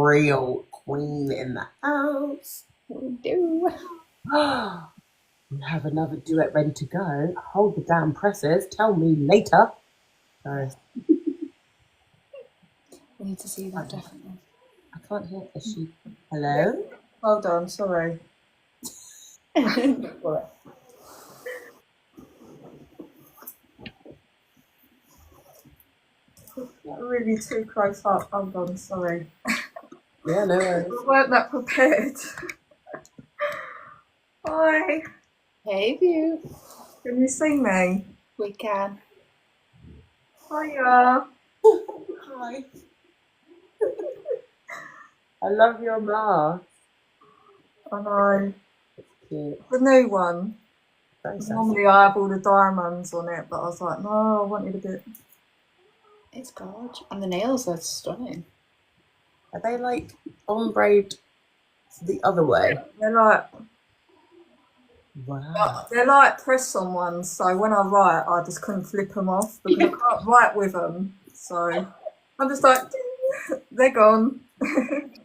real queen in the house. We do. We have another duet ready to go. Hold the damn presses. Tell me later. Sorry. We need to see that, definitely. I can't hear. Is she? Hello? Hold on, sorry. Not really too close up. Hold on, sorry. Yeah, no worries. We weren't that prepared. Hi. Hey, View. Can you see me? We can. Hiya. Hi. I love your mask. I know. Cute. The new one. Very sassy. Normally I have all the diamonds on it, but I was like, no, I wanted a bit. It's gorgeous. And the nails are stunning. Are they like ombre the other way? They're like Wow. they're like press-on ones, so when I write, I just couldn't flip them off because I can't write with them. So I'm just like, they're gone.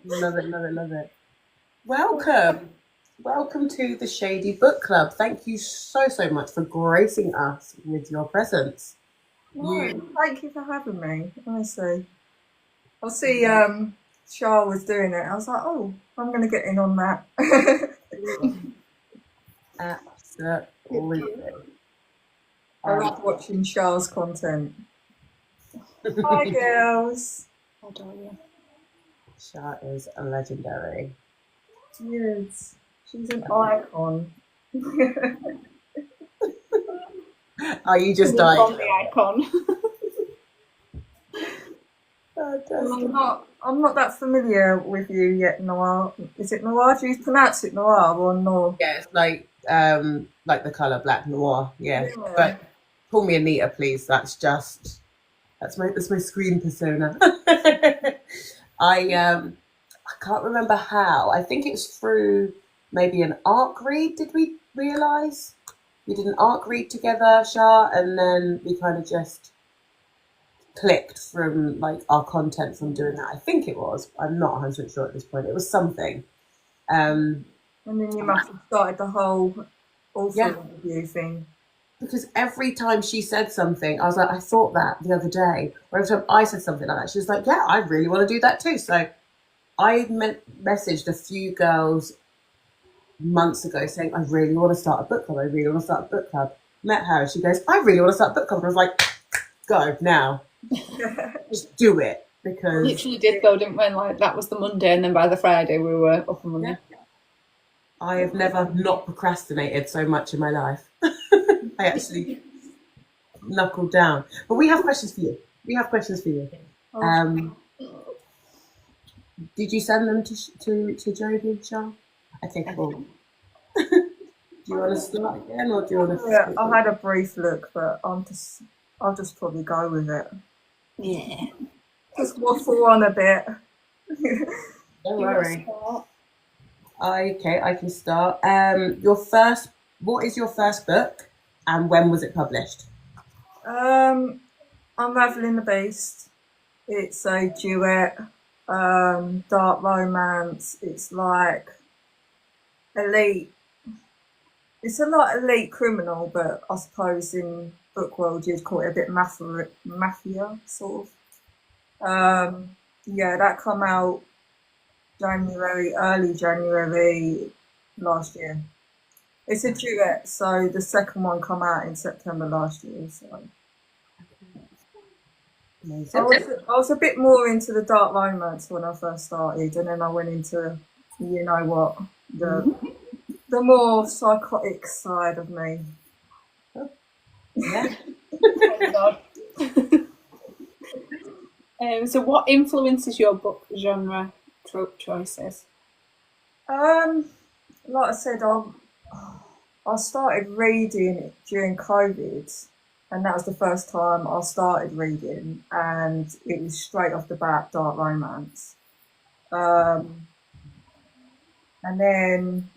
Love it, love it, love it. Welcome. Welcome to the Shady Book Club. Thank you so much for gracing us with your presence. No, thank you for having me, honestly. I see Char was doing it. I was like, oh, I'm going to get in on that. Absolutely. I love watching Char's content. Hi, girls. I adore you. Char is a legendary. She is. She's an icon. Are you just On dying? the icon. I'm not that familiar with you yet, Noir. Is it Noir? Do you pronounce it Noir or Noir? Yeah, it's like the colour black noir. Yeah. But call me Anita, please. That's my screen persona. I can't remember how. I think it's through maybe an ARC read. Did we realise we did an ARC read together, Shah, and then we kind of just clicked from like our content from doing that. I think it was. I'm not 100% sure at this point. It was something. And then you must have started the whole author review thing. Because every time she said something, I was like, I thought that the other day. Or every time I said something like that, she was like, yeah, I really want to do that too. So I messaged a few girls months ago saying, I really want to start a book club. I really want to start a book club. Met her and she goes, I really want to start a book club. And I was like, go now. Just do it. Because we literally did though, didn't we? Like that was the Monday, and then by the Friday we were up and running. Yeah. I have never not procrastinated so much in my life. I actually knuckled down. But we have questions for you. Did you send them to Jodie, Shah? Okay, cool. Do you want to start again, or do you want to? Yeah, I had a brief look, but I'll just probably go with it. Yeah. Just waffle on a bit. Don't worry. Okay, I can start. What is your first book, and when was it published? Unraveling the Beast. It's a duet, dark romance. It's like elite. It's a lot elite criminal, but I suppose in book world you'd call it a bit mafia sort of. Yeah, that come out early January last year. It's a duet, so the second one come out in September last year. So I was a bit more into the dark romance when I first started, and then I went into, you know what, the more psychotic side of me. Yeah. So what influences your book genre choices? Like I said, I started reading during COVID, and that was the first time I started reading, and it was straight off the bat dark romance. And then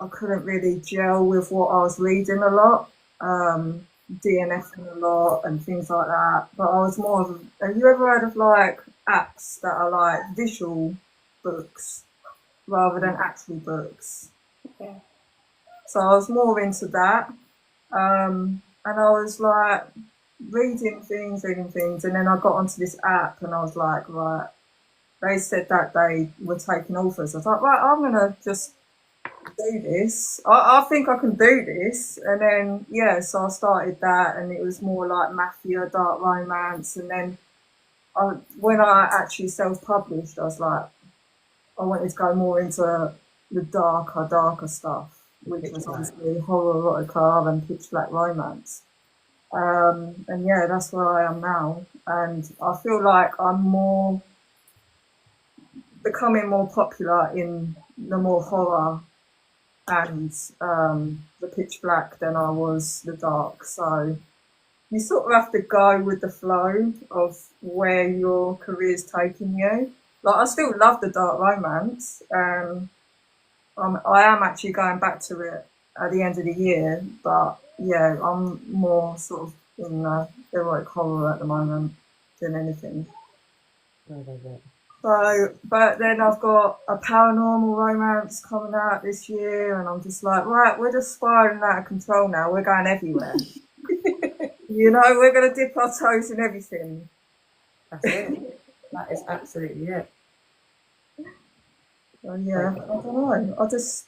I couldn't really gel with what I was reading a lot, DNFing a lot and things like that. But I was more of have you ever heard of like apps that are like visual books rather than actual books. Yeah. So I was more into that. And I was like reading things, and then I got onto this app and I was like, right, they said that they were taking offers. I was like, right, I'm gonna just do this. I think I can do this. And then yeah, so I started that, and it was more like mafia, dark romance. And then when I actually self-published, I was like, I wanted to go more into the darker stuff, which was obviously horror, erotica, and pitch black romance. And yeah, that's where I am now. And I feel like I'm becoming more popular in the more horror and the pitch black than I was the dark. So you sort of have to go with the flow of where your career's taking you. Like, I still love the dark romance. I am actually going back to it at the end of the year, but yeah, I'm more sort of in erotic horror at the moment than anything. So, but then I've got a paranormal romance coming out this year, and I'm just like, right, we're just spiraling out of control now. We're going everywhere. You know, we're going to dip our toes in everything. That's it. That is absolutely it. So, yeah, I don't know. I just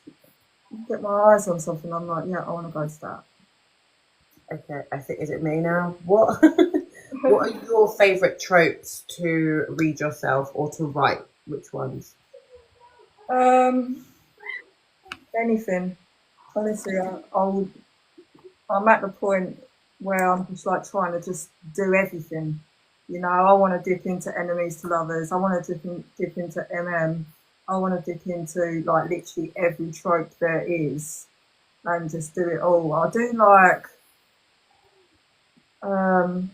get my eyes on something. I'm like, yeah, I want to go to that. Okay, I think, is it me now? What what are your favourite tropes to read yourself or to write? Which ones? Anything. Honestly, I'm at the point where I'm just like trying to just do everything. You know, I want to dip into enemies to lovers. I want to dip into MM. I want to dip into like literally every trope there is, and just do it all. I do like. I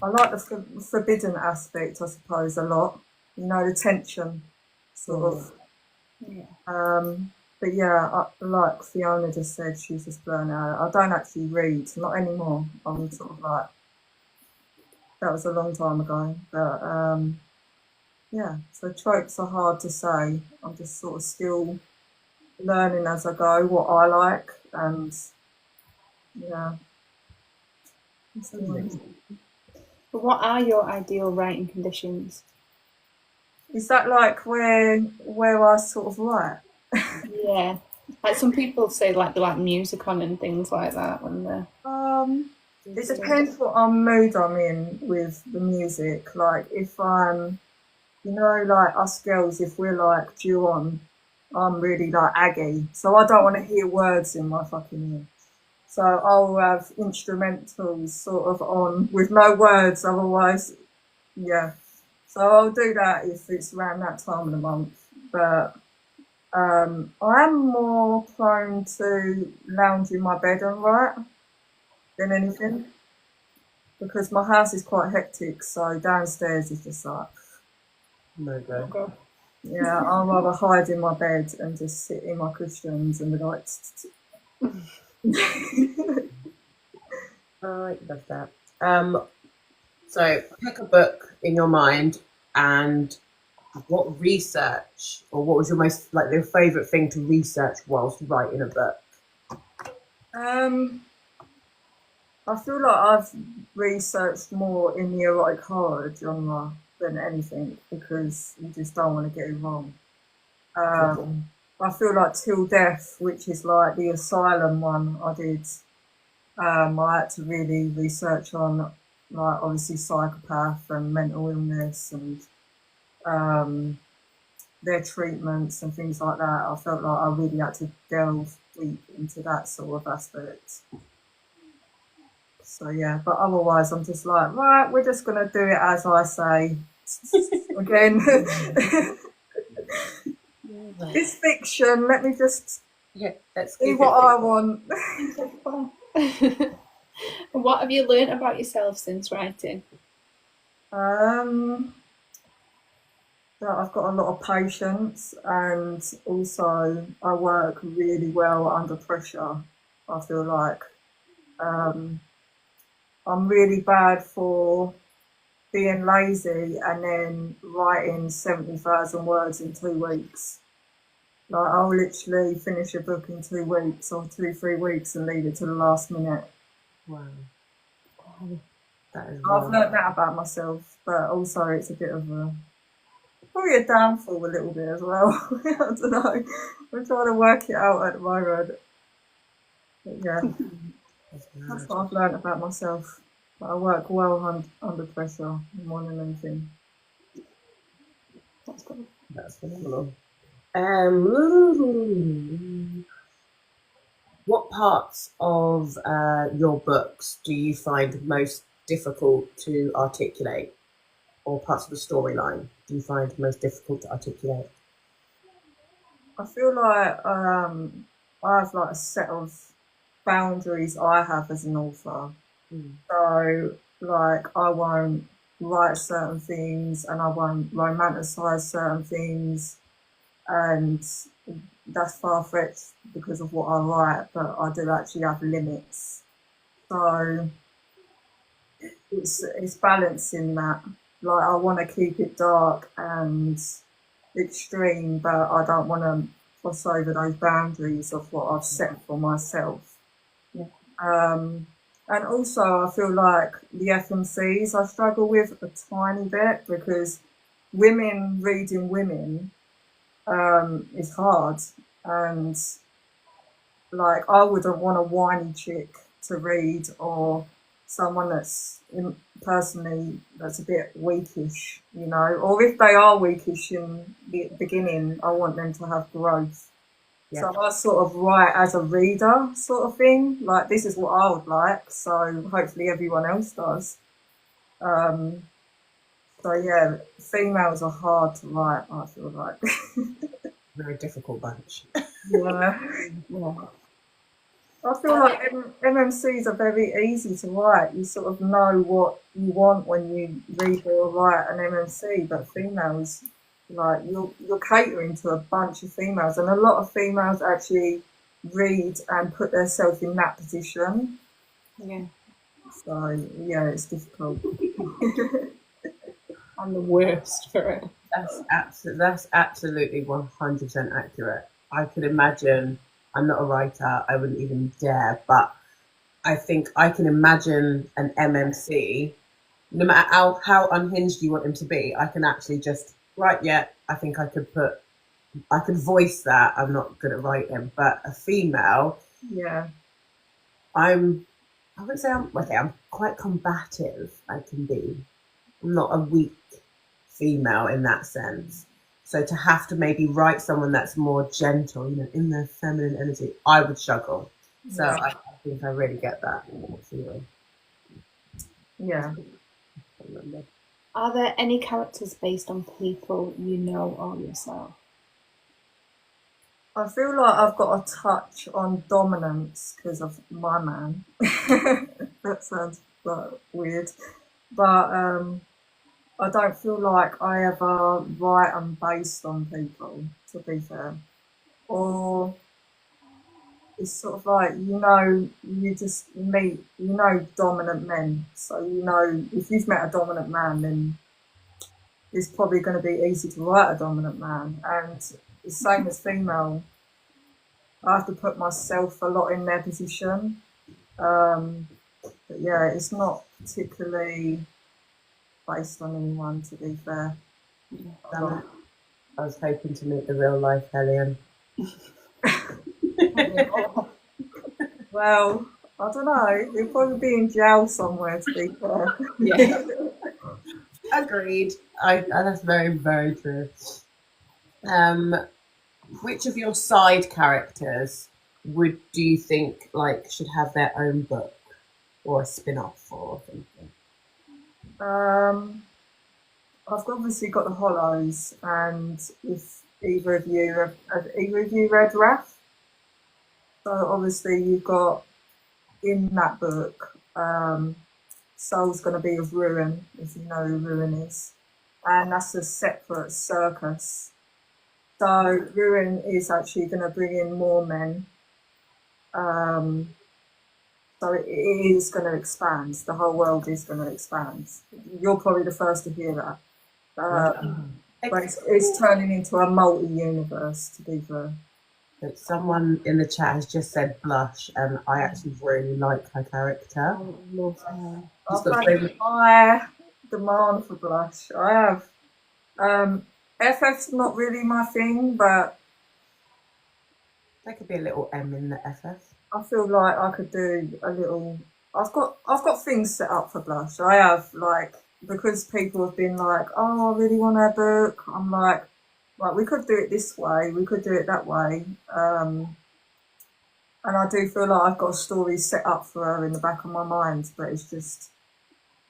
like the forbidden aspect, I suppose, a lot. You know, the tension, sort of. Yeah. But yeah, like Fiona just said, she's just blown out. I don't actually read, not anymore. I'm sort of like, that was a long time ago. But yeah, so tropes are hard to say. I'm just sort of still learning as I go what I like, and yeah. But what are your ideal writing conditions? Is that like where I sort of write? Yeah. Like some people say like they like music on and things like that when they're It depends what mood I'm in with the music. Like if I'm, you know, like us girls, if we're like due on, I'm really like aggy, so I don't want to hear words in my fucking ear. So I'll have instrumentals sort of on with no words, otherwise, yeah. So I'll do that if it's around that time of the month. But I am more prone to lounge in my bed and write than anything, because my house is quite hectic. So downstairs is just like, No go. yeah, I'd rather hide in my bed and just sit in my cushions and be like. I love that. So pick a book in your mind, and what research, or what was your most like your favourite thing to research whilst writing a book? I feel like I've researched more in the erotic horror genre than anything, because you just don't want to get it wrong. I feel like Till Death, which is like the asylum one I did, I had to really research on, like, obviously psychopath and mental illness and their treatments and things like that. I felt like I really had to delve deep into that sort of aspect. So yeah, but otherwise I'm just like, right, we're just gonna do it as I say. Again. It's fiction. Let me just let's do what I want. What have you learnt about yourself since writing? That I've got a lot of patience, and also I work really well under pressure. I feel like I'm really bad for being lazy and then writing 70,000 words in 2 weeks. Like, I'll literally finish a book in 2 weeks or 3 weeks and leave it to the last minute. Wow. That is I've learnt that about myself, but also it's a bit of probably a downfall a little bit as well. I don't know. I'm trying to work it out at the moment. But yeah, that's what I've learnt about myself. But I work well under pressure more than anything. That's good. That's phenomenal. What parts of your books do you find most difficult to articulate, or parts of the storyline do you find most difficult to articulate? I feel like I have like a set of boundaries I have as an author. So, like, I won't write certain things and I won't romanticize certain things, and that's far fetched because of what I write, but I do actually have limits. So it's balancing that. Like, I want to keep it dark and extreme, but I don't want to cross over those boundaries of what I've set for myself. Yeah. And also, I feel like the FMCs I struggle with a tiny bit, because women reading women is hard. And like, I wouldn't want a whiny chick to read, or someone that's personally that's a bit weakish, you know, or if they are weakish in the beginning, I want them to have growth. Yeah. So I sort of write as a reader, sort of thing. Like, this is what I would like, so hopefully everyone else does. So yeah, females are hard to write, I feel like. Very difficult bunch. Yeah. Yeah. I feel like MMCs are very easy to write. You sort of know what you want when you read or write an MMC, but females, like, you're catering to a bunch of females, and a lot of females actually read and put themselves in that position. Yeah. So yeah, it's difficult. I'm the worst for it. That's absolutely 100% accurate. I could imagine. I'm not a writer. I wouldn't even dare. But I think I can imagine an MMC. No matter how unhinged you want him to be, I can actually just right. Yeah, I think I could put. I could voice that. I'm not good at writing, but a female. Yeah. I would say I'm quite combative. I can be. I'm not a weak female in that sense. So to have to maybe write someone that's more gentle, you know, in their feminine energy, I would struggle. So Yeah. I think I really get that feeling. Yeah. Are there any characters based on people you know or yourself? I feel like I've got a touch on dominance because of my man. That sounds like weird, but I don't feel like I ever write and based on people, to be fair. Or it's sort of like, you know, you just meet, you know, dominant men. So, you know, if you've met a dominant man, then it's probably going to be easy to write a dominant man. And the same as female, I have to put myself a lot in their position. But yeah, it's not particularly based on anyone, to be fair. I was hoping to meet the real life Hellion. Well, I don't know. He'll probably be in jail somewhere, to be fair. Yeah. Agreed. That's very, very true. Which of your side characters do you think like should have their own book or a spin-off or something? I've obviously got the Hollows, and if either of you have either of you read Wrath? So obviously you've got in that book, Soul's going to be of Ruin, if you know who Ruin is, and that's a separate circus. So Ruin is actually going to bring in more men. So So it is going to expand. The whole world is going to expand. You're probably the first to hear that. But it's turning into a multi-universe, to be fair. But someone in the chat has just said blush, and I actually really like her character. I love her. She's got I've had high demand for blush. I have. FF's not really my thing, but there could be a little M in the FF. I feel like I could do a little. I've got things set up for blush. I have, like, because people have been like, "Oh, I really want her book." I'm like, we could do it this way. We could do it that way. And I do feel like I've got a story set up for her in the back of my mind, but it's just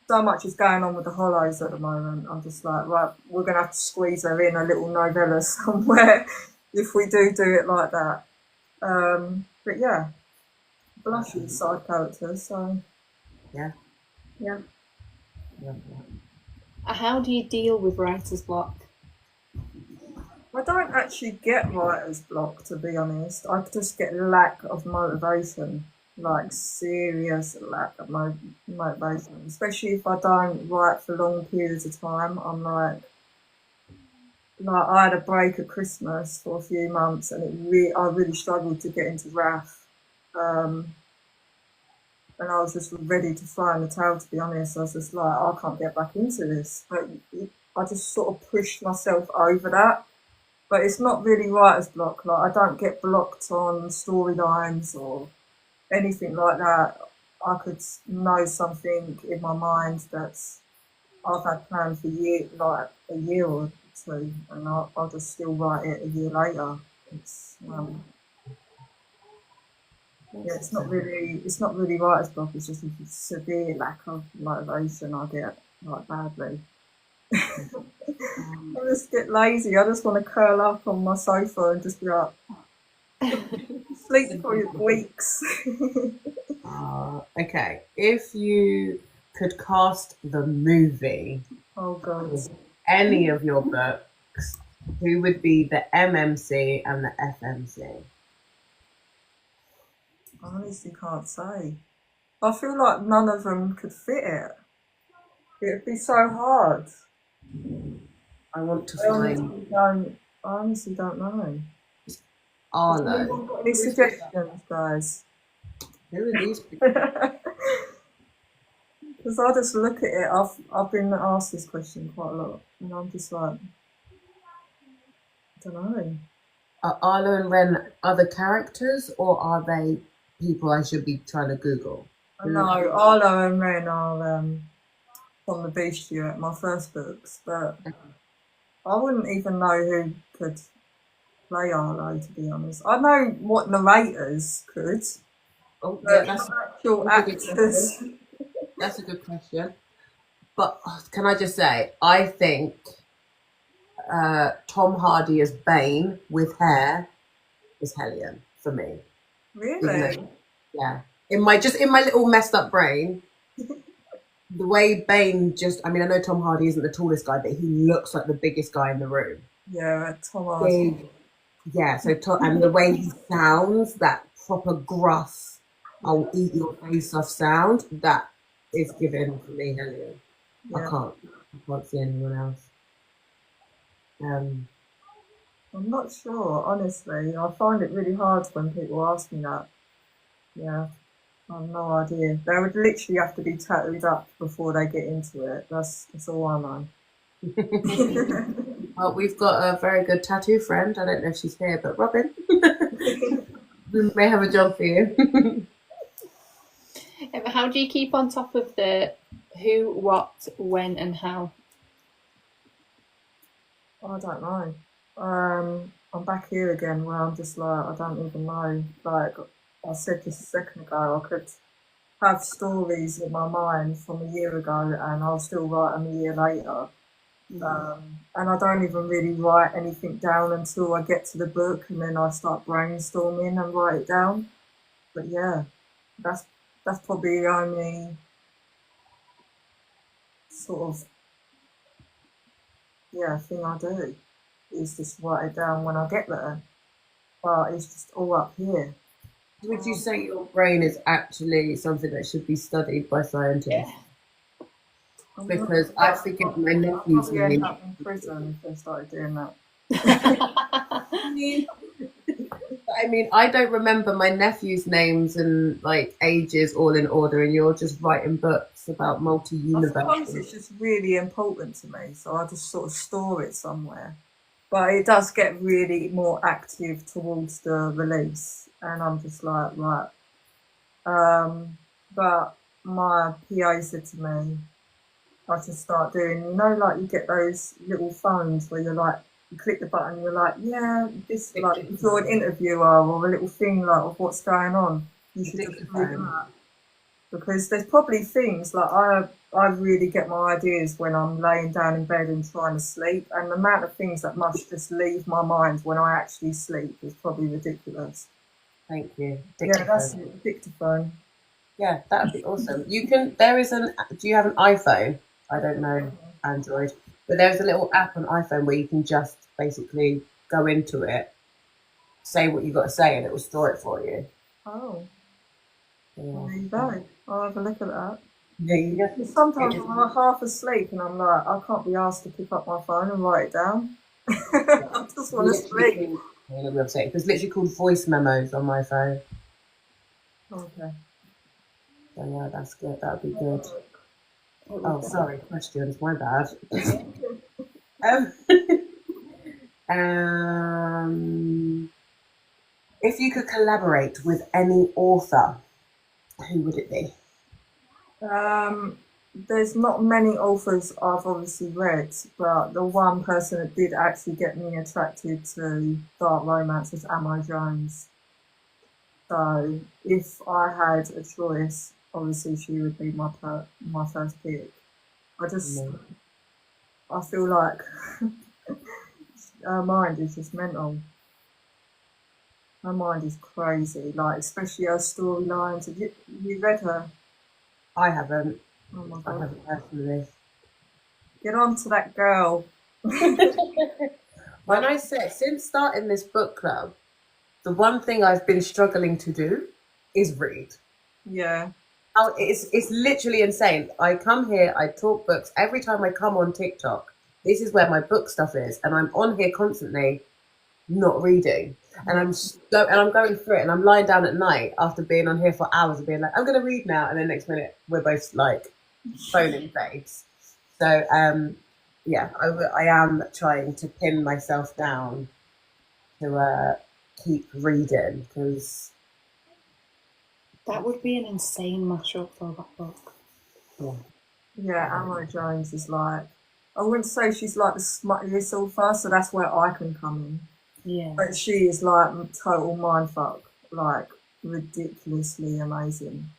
so much is going on with the Hollows at the moment. I'm just like, right, we're going to have to squeeze her in a little novella somewhere if we do it like that. But yeah, Blush is a side character, so yeah. How do you deal with writer's block? I don't actually get writer's block, to be honest. I just get lack of motivation, like serious lack of motivation, especially if I don't write for long periods of time. I'm like I had a break at Christmas for a few months, and I really struggled to get into RAF. And I was just ready to throw in the towel, to be honest. I was just like, I can't get back into this. But I just sort of pushed myself over that. But it's not really writer's block. Like, I don't get blocked on storylines or anything like that. I could know something in my mind that's I've had planned for like a year or two, and I'll just still write it a year later. It's it's not really writer's block. It's just a severe lack of motivation I get, like, badly. I just get lazy. I just want to curl up on my sofa and just be like, sleep for weeks. Okay, if you could cast the movie, Oh God, any of your books, who would be the MMC and the FMC? I honestly can't say. I feel like none of them could fit it. It'd be so hard. I want to I find honestly don't know. Arlo. Any suggestions, guys? Who are these people? Because I just look at it. I've been asked this question quite a lot, and I'm just like, I don't know. Are Arlo and Ren other characters, or are they people I should be trying to Google? No, Arlo and Ren are from the Bestiary, my first books, but I wouldn't even know who could play Arlo, to be honest. I know what narrators could. Oh, yeah, that's actual actors. That's a good question. But can I just say, I think Tom Hardy as Bane with hair is Hellion for me. Really? Yeah. In my little messed up brain, the way Bane I know Tom Hardy isn't the tallest guy, but he looks like the biggest guy in the room. Yeah, Tom Hardy. Yeah, and the way he sounds, that proper gruff, I'll eat your face off sound, that is given for me Hellion. Yeah. I can't see anyone else. I'm not sure, honestly. I find it really hard when people ask me that. Yeah, I have no idea. They would literally have to be tattooed up before they get into it. That's all I know. Well, we've got a very good tattoo friend. I don't know if she's here, but Robin, we may have a job for you. How do you keep on top of the who, what, when, and how? I don't know. I'm back here again where I'm just like, I don't even know. Like I said just a second ago, I could have stories in my mind from a year ago and I'll still write them a year later. And I don't even really write anything down until I get to the book, and then I start brainstorming and write it down. But yeah, that's probably the only sort of thing I do, is just write it down when I get there. But it's just all up here. Would you say your brain is actually something that should be studied by scientists? Yeah. Because I forget my I'll nephew's probably end name. up in prison if they started doing that. I mean, I don't remember my nephew's names and like ages all in order, and you're just writing books about I suppose multi-universes. it's just really important to me, so I just sort of store it somewhere. But it does get really more active towards the release, and I'm just like, right. But my PA said to me, I should start doing, like you get those little phones where you're like, you click the button, you're like, yeah, this, like, if you're an interviewer or a little thing like of what's going on, you should just do that. Because there's probably things like I really get my ideas when I'm laying down in bed and trying to sleep, and the amount of things that must just leave my mind when I actually sleep is probably ridiculous. Thank you. Yeah, that's Dictaphone. it, dictaphone. Yeah, that would be awesome. You can. There is an. Do you have an iPhone? I don't know Android, but there's a little app on iPhone where you can just basically go into it, say what you got to say, and it will store it for you. Oh, Yeah. there you go. I'll have a look at that. There you go. Because sometimes I'm half asleep and I'm like, I can't be asked to pick up my phone and write it down. I just want to sleep. It's literally called voice memos on my phone. Okay. So yeah, that's good. That would be good. Oh, sorry, questions. My bad. If you could collaborate with any author, who would it be? There's not many authors I've obviously read, but the one person that did actually get me attracted to dark romance was Amo Jones. So if I had a choice, obviously she would be my first pick. I feel like her mind is just mental. Her mind is crazy, like especially her storylines. Have you read her? I haven't. Oh my I god! haven't personally. Get on to that girl. When I say since starting this book club, the one thing I've been struggling to do is read. Yeah. It's literally insane. I come here, I talk books. Every time I come on TikTok, this is where my book stuff is, and I'm on here constantly, not reading. And I'm going through it, and I'm lying down at night after being on here for hours and being like, I'm gonna read now, and then next minute we're both like phone in face. So yeah, I am trying to pin myself down to keep reading because that would be an insane mashup for that book. Yeah, Amo Jones is like, I wouldn't say she's like the smuttiest author, so that's where I can come in. Yeah. But she is like total mindfuck, like ridiculously amazing.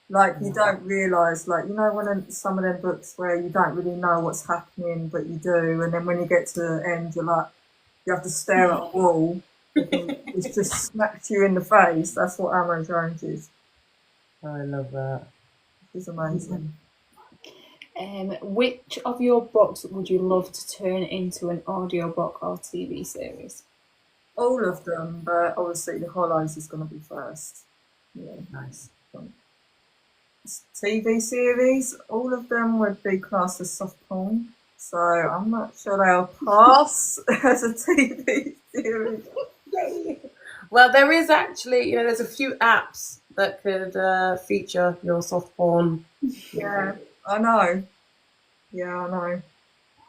Like you don't realise, like when some of them books where you don't really know what's happening, but you do, and then when you get to the end, you're like, you have to stare at a wall. It's just smacks you in the face. That's what Amo Jones is. I love that. She's amazing. Which of your books would you love to turn into an audiobook or TV series? All of them, but obviously The Hollows is going to be first. Yeah, nice. TV series, all of them would be classed as soft porn, so I'm not sure they'll pass as a TV series. Well, there is actually, there's a few apps that could feature your soft porn. Yeah, I know. Yeah, I know.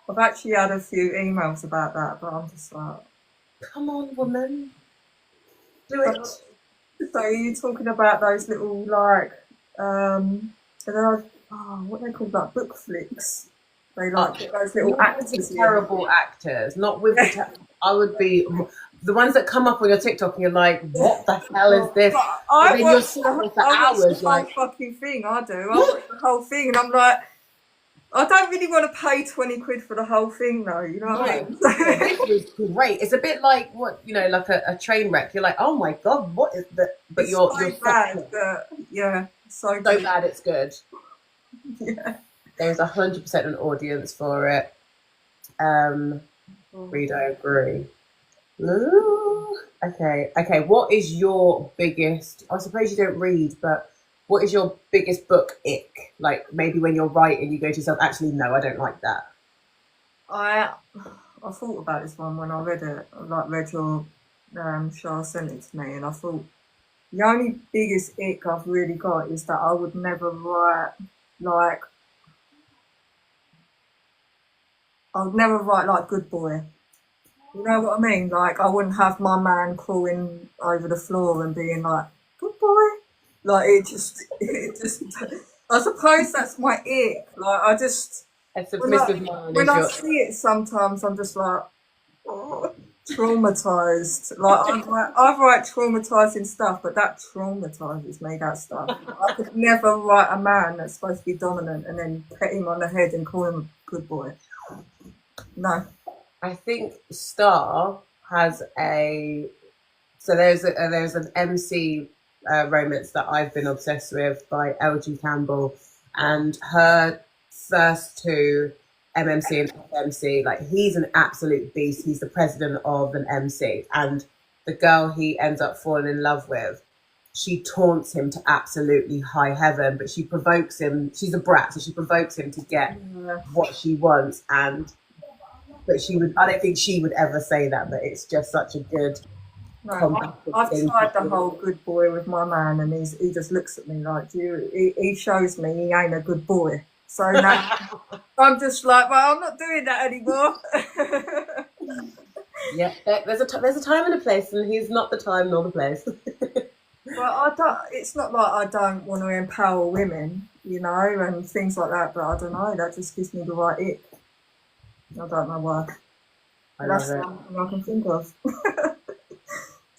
I've actually had a few emails about that, but I'm just like, come on, woman, do it. So are you talking about those little like, what they called, like book flicks? They like those little actors. Terrible actors, not with the. I would be the ones that come up on your TikTok and you're like, what the hell is this? I watch for hours, the whole fucking thing. I do. I watch the whole thing, and I'm like, I don't really want to pay 20 quid for the whole thing, though. You know what I mean? This was great. It's a bit like like a train wreck. You're like, oh my god, what is that? But it's you're bad. But yeah, so bad it's good. Yeah, there's 100% an audience for it. Read, I agree. Ooh. Okay. What is your biggest? I suppose you don't read, but what is your biggest book ick? Like maybe when you're writing, you go to yourself, actually, no, I don't like that. I I thought about this one when I read it. I like read your Shah sent it to me, and I thought the only biggest ick I've really got is that I would never write like I would never write like good boy. You know what I mean? Like I wouldn't have my man crawling over the floor and being like, "Good boy." Like it just. I suppose that's my ick. Like I just A when I submissive man when is I your. see it, sometimes I'm just like, oh, traumatized. Like I write traumatizing stuff, but that traumatizes me. That stuff. I could never write a man that's supposed to be dominant and then pet him on the head and call him a good boy. No. I think Star has a. So there's an MC romance that I've been obsessed with by LG Campbell, and her first two, MMC and FMC, like he's an absolute beast. He's the president of an MC, and the girl he ends up falling in love with, she taunts him to absolutely high heaven, but she provokes him. She's a brat, so she provokes him to get Yeah. what she wants, and but she would. I don't think she would ever say that, but it's just such a good No, combative I've thing to tried the do. whole good boy with my man, and he just looks at me like you. He shows me he ain't a good boy. So now I'm just like, well, I'm not doing that anymore. Yeah, there's a time and a place, and he's not the time nor the place. But I don't. It's not like I don't want to empower women, you know, and things like that. But I don't know. That just gives me the right ick. I don't know why. I That's love the it. only thing I can think of.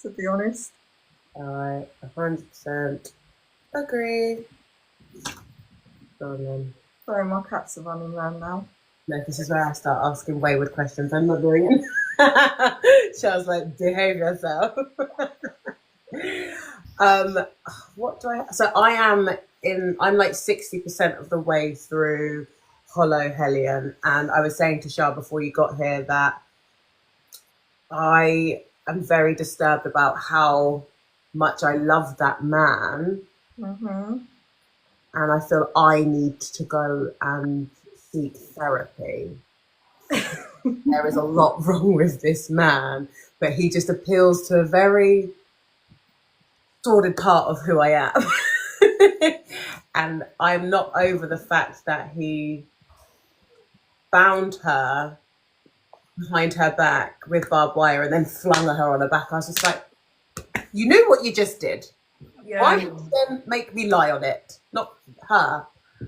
To be honest. All right, 100% agree. Go on then. Sorry, my cats are running around now. No, this is where I start asking wayward questions. I'm not doing it. Charles, like, behave yourself. um, what do I? So I am in. I'm like 60% of the way through Hollow Hellion, and I was saying to Shah before you got here that I am very disturbed about how much I love that man, Mhm. and I feel I need to go and seek therapy. There is a lot wrong with this man, but he just appeals to a very sordid part of who I am. And I'm not over the fact that he bound her behind her back with barbed wire and then flung her on her back. I was just like, you knew what you just did. Why Yeah. did you then make me lie on it? Not her.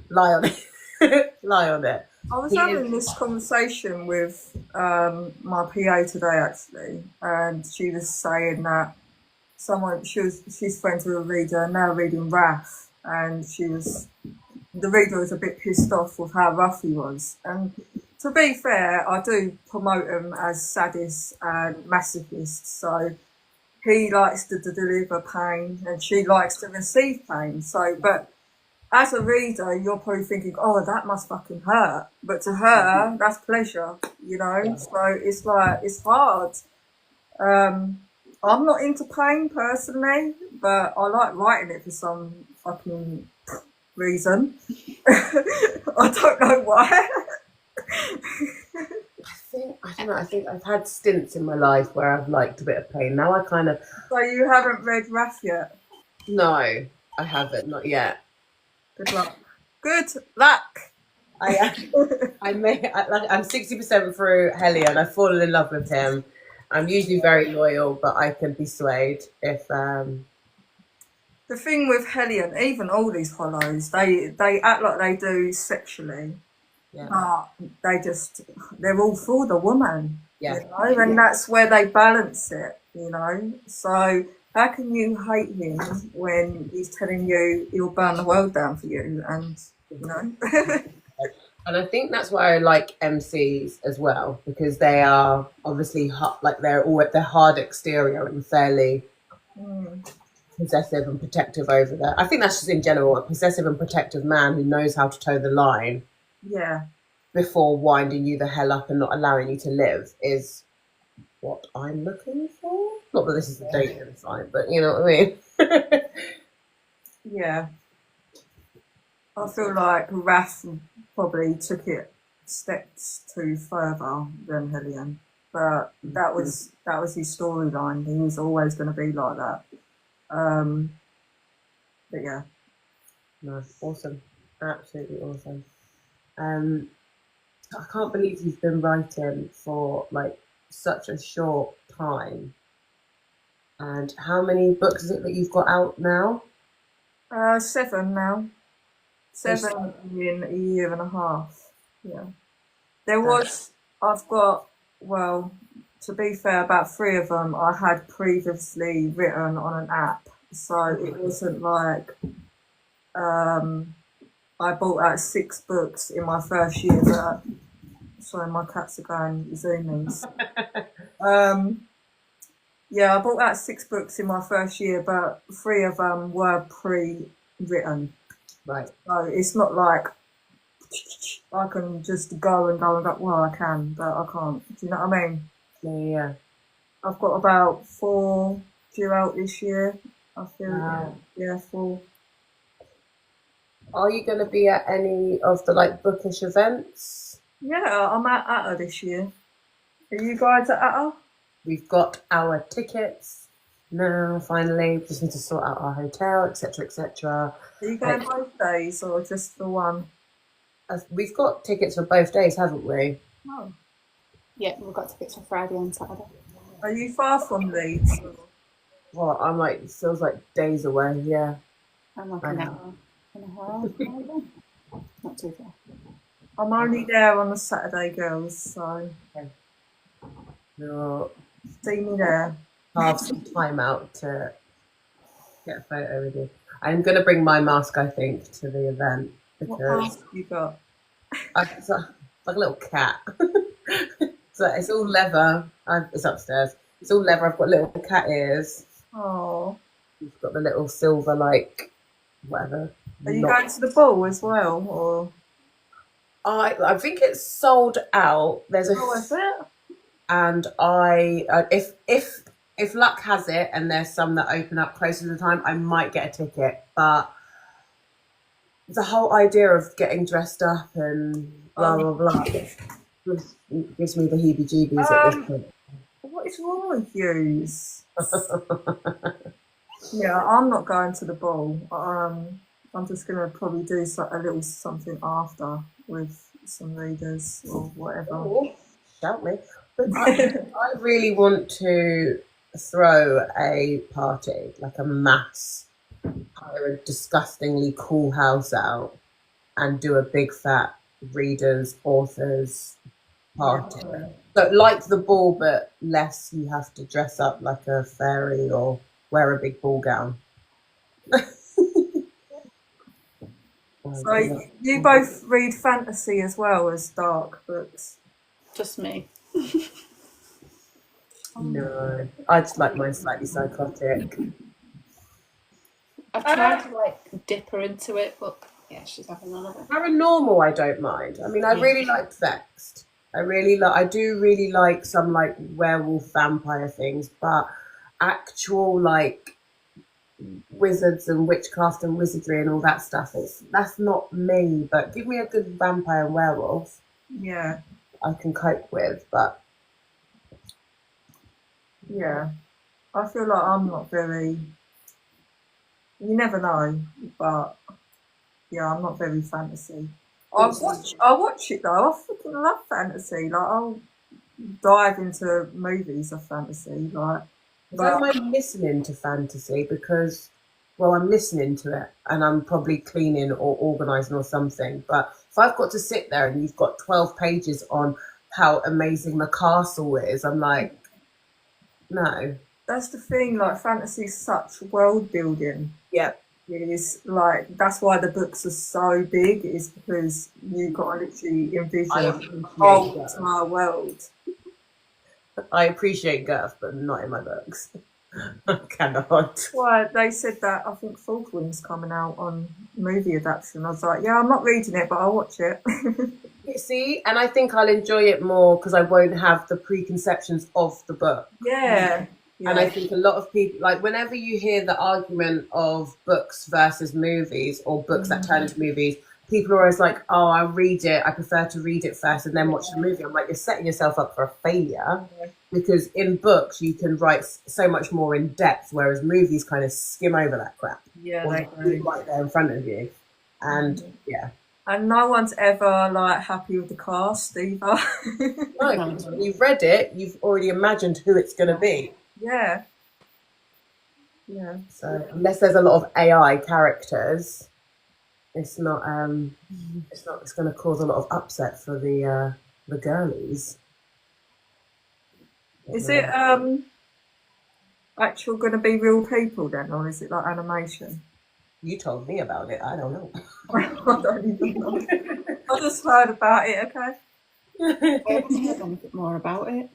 Lie on it. Lie on it. I was He having is. this conversation with my PA today actually, and she was saying that she's friends with a reader and now reading Wrath, and the reader was a bit pissed off with how rough he was. And to be fair, I do promote him as sadists and masochists, so he likes to deliver pain and she likes to receive pain. So, but as a reader, you're probably thinking, "Oh, that must fucking hurt," but to her, that's pleasure, you know. Yeah. So it's like it's hard. Um, I'm not into pain personally, but I like writing it for some fucking reason. I don't know why. I don't know. I think I've had stints in my life where I've liked a bit of pain. Now I kind of So you haven't read Wrath yet? no, I haven't, not yet. Good luck. Good luck. I'm 60% through Hellion. I've fallen in love with him. I'm usually very loyal, but I can be swayed if The thing with Hellion, even all these hollows, they act like they do sexually, yeah, but they're all for the woman, yeah. you know, and that's where they balance it, you know. So how can you hate him when he's telling you he'll burn the world down for you, and you know? And I think that's why I like MCs as well, because they are obviously like they're hard exterior and fairly possessive and protective over there. I think that's just in general a possessive and protective man who knows how to toe the line Yeah. before winding you the hell up and not allowing you to live is what I'm looking for. Not that this is a dating site, but you know what I mean. Yeah. I feel like Raph probably took it steps too further than Hellion, but that was his storyline. He was always going to be like that. But yeah, No, awesome, absolutely awesome. I can't believe you've been writing for like such a short time. And how many books is it that you've got out now? 7 now. 7 in a year and a half. Yeah. There was, I've got, well, to be fair, about 3 of them I had previously written on an app. So it wasn't like I bought out 6 books in my first year. But, sorry, my cats are going zoomies. Yeah, I bought out 6 books in my first year, but 3 of them were pre-written. Right. So it's not like I can just go and go and go. Well, I can, but I can't. Do you know what I mean? Yeah. I've got about 4 due out this year. I feel. Wow. Yeah, 4. Are you going to be at any of the like bookish events? Yeah, I'm at ATA this year. Are you guys at ATA? We've got our tickets now. Finally, we just need to sort out our hotel, etc., etc. Are you going both days or just for one? We've got tickets for both days, haven't we? Oh. Yeah, we've got tickets for Friday and Saturday. Are you far from Leeds? Well, I'm like, it feels like days away. Yeah. I'm like an hour and a half, maybe. Not too far. I'm only there on the Saturday, girls. So You'll see me there. have some time out to get a photo with you. I'm going to bring my mask, I think, to the event What because mask you got? it's like a little cat. So it's all leather. It's upstairs. It's all leather. I've got little cat ears. Oh. You've got the little silver, like, whatever. Are you going to the ball as well, or? I think it's sold out. There's a is it? and if luck has it, and there's some that open up closer to the time, I might get a ticket. But the whole idea of getting dressed up and blah blah blah gives me the heebie-jeebies at this point. What is wrong with you? Yeah, I'm not going to the ball. I'm just going to probably do a little something after with some readers or whatever. Ooh, shout me. But I really want to throw a party, like a mass, hire a disgustingly cool house out and do a big fat readers, authors party. Yeah. So like the ball, but less. You have to dress up like a fairy or wear a big ball gown. So you both read fantasy as well as dark books? Just me. No, I just like mine slightly psychotic. I've tried to like dip her into it, but yeah, she's having none of it. Paranormal, I don't mind. I mean, I really like Vexed. I do really like some like werewolf vampire things, but actual like wizards and witchcraft and wizardry and all that stuff, that's not me. But give me a good vampire and werewolf, yeah, I can cope with. But yeah, I feel like I'm not very, you never know, but yeah, I'm not very fantasy. I watch it though. I freaking love fantasy. Like I'll dive into movies of fantasy. Like, I don't mind listening to fantasy because, well, I'm listening to it and I'm probably cleaning or organising or something. But if I've got to sit there and you've got 12 pages on how amazing the castle is, I'm like, no. That's the thing. Like fantasy's such world building. Yeah. Is like that's why the books are so big. Is because you've got to literally envision the whole entire world. I appreciate girth, but not in my books. I cannot. Well, they said that I think Falkland's coming out on movie adaptation. I was like, yeah, I'm not reading it, but I'll watch it. See, and I think I'll enjoy it more because I won't have the preconceptions of the book. Yeah. And I Yeah. think a lot of people, like whenever you hear the argument of books versus movies or books that turn into movies, people are always like, oh, I read it. I prefer to read it first and then watch the movie. I'm like, you're setting yourself up for a failure because in books you can write so much more in depth, whereas movies kind of skim over that crap. Yeah, Or they it's do. right there in front of you. And yeah. And no one's ever like happy with the cast either. No, because when you've read it, you've already imagined who it's going to be. Yeah. Yeah. So unless there's a lot of AI characters, it's not. It's not. It's going to cause a lot of upset for the girlies. Is it actual going to be real people then, or is it like animation? You told me about it. I don't know. I don't even know. I just heard about it. Okay. I haven't heard anything more about it.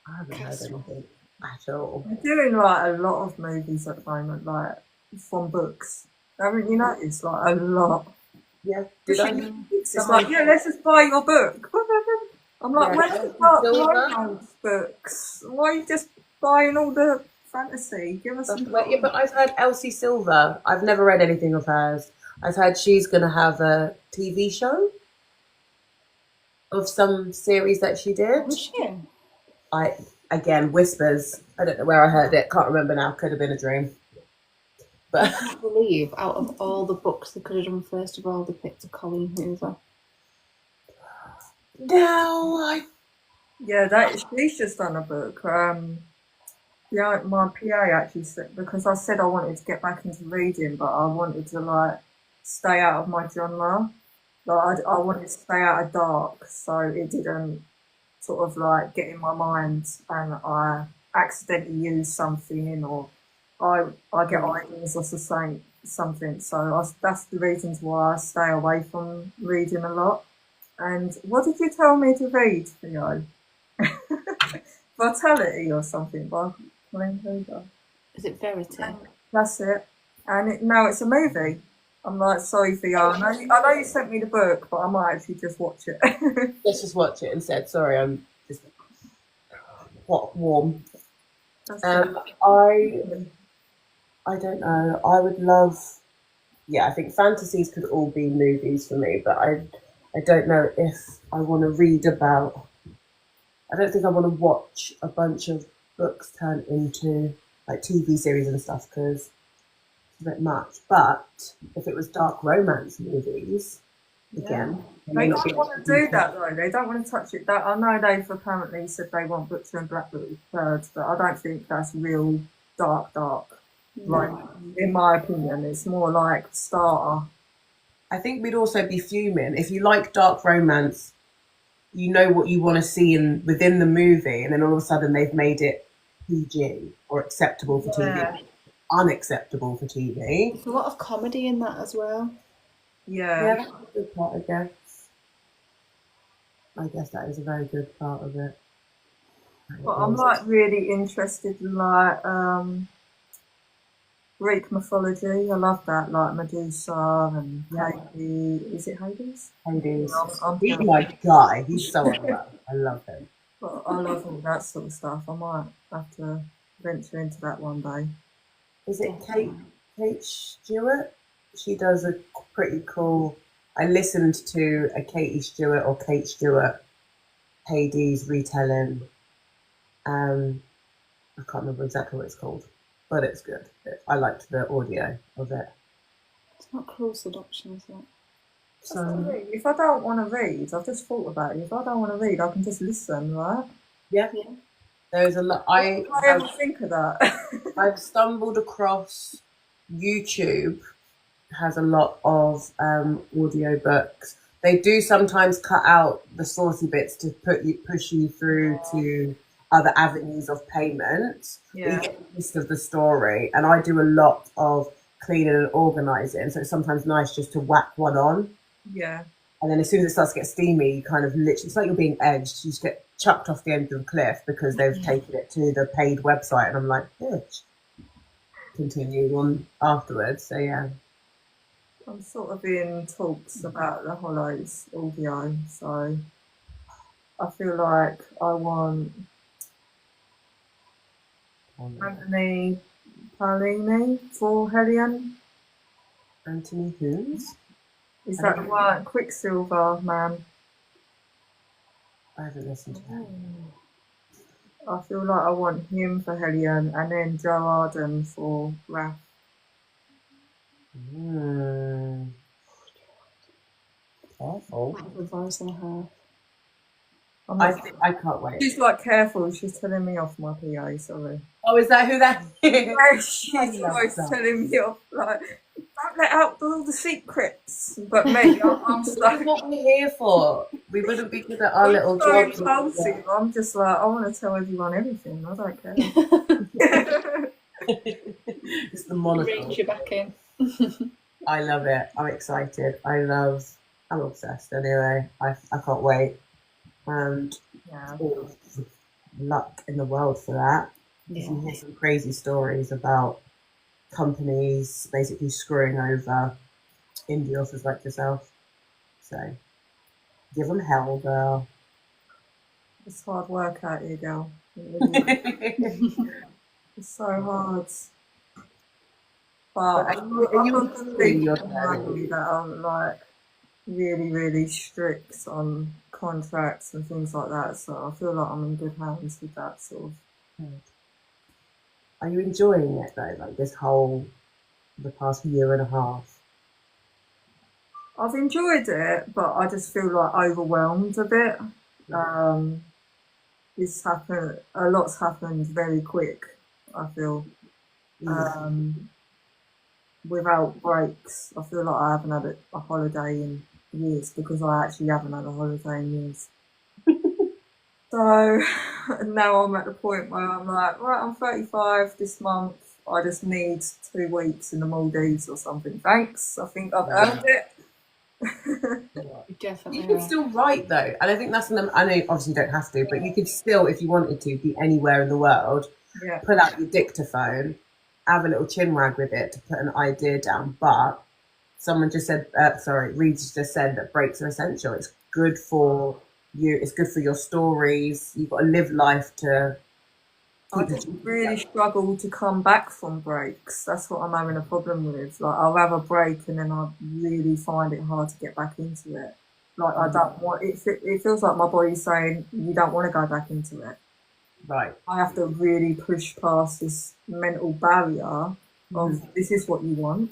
I haven't heard anything at all. They're doing like a lot of movies at the moment, like from books. Haven't you noticed? Like a lot. Yeah. Did I? It's like, yeah, let's just buy your book. I'm like, Yeah, where's the dark romance books? Why are you just buying all the fantasy? Give us some. Yeah, but I've heard Elsie Silver. I've never read anything of hers. I've heard she's going to have a TV show of some series that she did. Was she? Again, whispers. I don't know where I heard it. Can't remember now. Could have been a dream. But I can't believe out of all the books they could have done, first of all, they picked a Colleen Hoover. no, Yeah, she's just done a book. Yeah, my PA actually said, because I said I wanted to get back into reading, but I wanted to like stay out of my genre. Like I wanted to stay out of dark, so it didn't sort of like get in my mind, and I accidentally use something, or I get ideas or something. So that's the reasons why I stay away from reading a lot. And what did you tell me to read, Theo? Vitality or something by Colleen Hoover. Is it Verity? That's it. And now it's a movie. I'm like, sorry, Theo. I know you sent me the book, but I might actually just watch it. let's just watch it instead. Sorry, I'm just hot, warm. I don't know. I would love. Yeah, I think fantasies could all be movies for me, but I don't know if I want to read about. I don't think I want to watch a bunch of books turn into like TV series and stuff because it's a bit much. But if it was dark romance movies, again, they don't want to do that though. They don't want to touch it. I know they've apparently said they want Butcher and Blackbirds, but I don't think that's real dark. Like, in my opinion, it's more like starter. I think we'd also be fuming if you like dark romance. You know what you want to see within the movie, and then all of a sudden they've made it PG or acceptable for TV, unacceptable for TV. There's a lot of comedy in that as well. Yeah, that's a good part, I guess. I guess that is a very good part of it. But I'm like really interested in like Greek mythology. I love that, like Medusa and Hades. Is it Hades? Hades. He's my guy. He's so unreal. I love him. But I love all that sort of stuff. I might have to venture into that one day. Is it Kate Stewart? She does a pretty cool. I listened to a Kate Stewart Hades retelling. I can't remember exactly what it's called, but it's good. I liked the audio of it. It's not Cruel Seduction, is it? So if I don't want to read, I've just thought about it. If I don't want to read, I can just listen, right? Yeah. There's a lot. I ever think of that. I've stumbled across YouTube. Has a lot of audio books. They do sometimes cut out the saucy bits to push you through to other avenues of payment. Yeah. You get the gist of the story, and I do a lot of cleaning and organising, so it's sometimes nice just to whack one on. Yeah. And then as soon as it starts to get steamy, you kind of literally, it's like you're being edged. You just get chucked off the end of the cliff because they've taken it to the paid website, and I'm like, bitch. Continue on afterwards. So yeah. I'm sort of in talks about the Hollows audio, so I feel like I want Anthony Paolini for Hellion. Anthony Who's? Is that the one? Quicksilver man. I haven't listened to that. I feel like I want him for Hellion, and then Joe Arden for Wrath. Careful. Advice on her. I can't wait. She's like, careful, she's telling me off, my PA, sorry. Oh, is that who that is? Yeah, she's always telling me off, like, don't let out all the secrets. But me, I'm That's stuck. what we're here for. We wouldn't be good at our little so jobs. impulsive. I'm just like, I want to tell everyone everything. I don't care. It's the monocle. Reach you back in. I love it. I'm excited. I'm obsessed anyway. I can't wait. And all the luck in the world for that. Yeah. You hear some crazy stories about companies basically screwing over indie authors like yourself. So give them hell, girl. It's hard work out here, girl. It's so hard. But I'm not that I'm like really, really strict on contracts and things like that. So I feel like I'm in good hands with that sort of. Are you enjoying it though? Like the past year and a half? I've enjoyed it, but I just feel like overwhelmed a bit. A lot's happened very quick, I feel. Without breaks. I feel like I haven't had a holiday in years, because I actually haven't had a holiday in years. So now I'm at the point where I'm like, right, I'm 35 this month. I just need 2 weeks in the Maldives or something. Thanks. I think I've earned it. Definitely. You can still write though, and I think that's I know obviously you don't have to, but you could still, if you wanted to, be anywhere in the world. Yeah. Pull out your dictaphone, have a little chin wag with it to put an idea down. But someone just said, Reed's just said that breaks are essential. It's good for you. It's good for your stories. You've got to live life to. I just really struggle to come back from breaks. That's what I'm having a problem with. Like, I'll have a break and then I really find it hard to get back into it. Like, I don't want it. It feels like my body's saying you don't want to go back into it. Right. I have to really push past this mental barrier of this is what you want.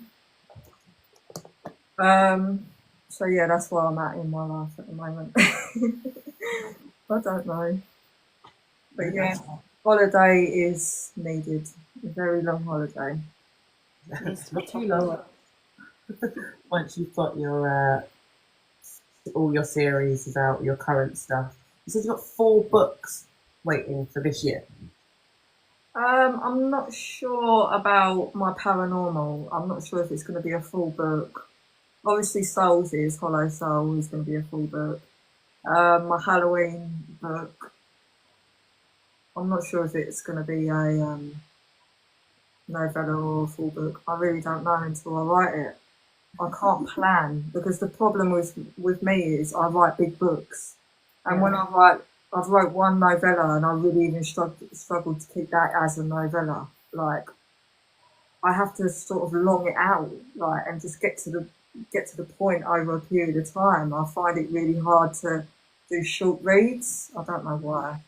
So yeah, that's where I'm at in my life at the moment. I don't know, but yeah. Holiday is needed. A very long holiday. It's not too long. Once you've got your all your series is out, your current stuff. You said you've got 4 books waiting for this year. I'm not sure about my paranormal. I'm not sure if it's going to be a full book. Obviously, Hollow Soul is going to be a full book. My Halloween book. I'm not sure if it's going to be a novella or a full book. I really don't know until I write it. I can't plan, because the problem with me is I write big books, and when I've wrote one novella and I really even struggled to keep that as a novella. Like, I have to sort of long it out, like, and just get to the point over a period of time. I find it really hard to do short reads. I don't know why.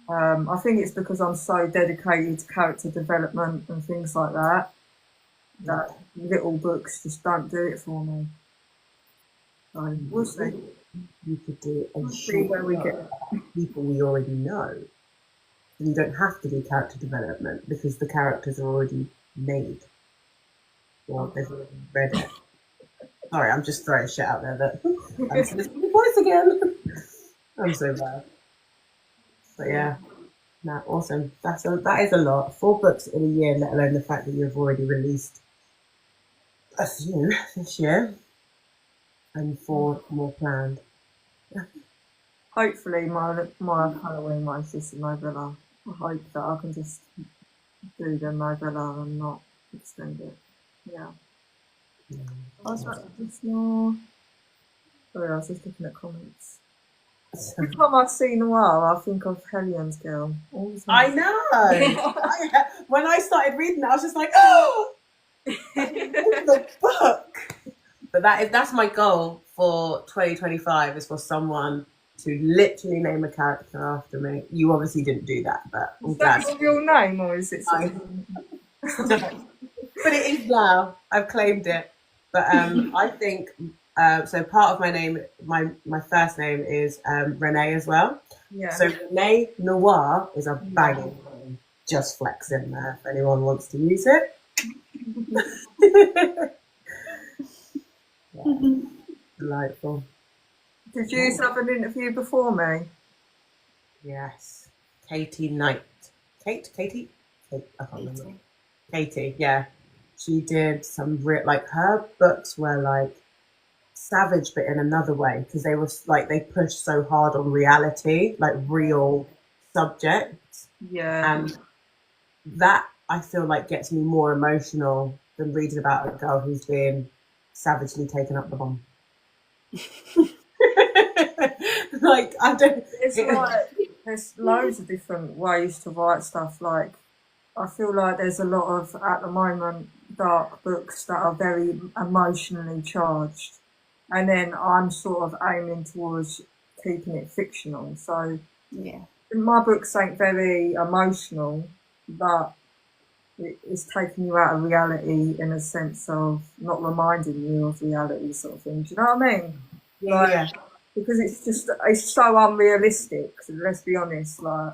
I think it's because I'm so dedicated to character development and things like that, that little books just don't do it for me. So we'll see. You could do a See where we get people we already know. And you don't have to do character development because the characters are already made. Or they've already read it. Sorry, I'm just throwing shit out there that I'm just listening to voice again. I'm so bad. But yeah, awesome. That is a lot. 4 books in a year, let alone the fact that you've already released a few this year, and 4 more planned. Hopefully, my Halloween one's just a novella. I hope that I can just do the novella and not extend it. Yeah. I was like, it's more. Sorry, I was just looking at comments. Every time I see Noir, I think of Hellions Girl. All the I time. know. When I started reading it, I was just like, oh, the book. But that's my goal for 2025 is for someone to literally name a character after me. You obviously didn't do that, but I'm Is that glad. your real name, or is it No. But it is now. I've claimed it. But I think so. Part of my name, my first name is Renee as well. Yeah. So Renee Noir is a banging name. Just flex in there if anyone wants to use it. Yeah, delightful. Did you have an interview before me? Yes, Katie Knight. Katie. I can't remember. Katie, yeah. She did some like her books were like savage, but in another way because they were like they pushed so hard on reality, like real subjects, Yeah. and that I feel like gets me more emotional than reading about a girl who's being savagely taken up the bum. Like I don't. It's like there's loads of different ways to write stuff. Like I feel like there's a lot of at the moment dark books that are very emotionally charged, and then I'm sort of aiming towards keeping it fictional. So Yeah. my books ain't very emotional, but it's taking you out of reality in a sense of not reminding you of reality, sort of thing. Do you know what I mean? Yeah. Because it's so unrealistic. So let's be honest, like.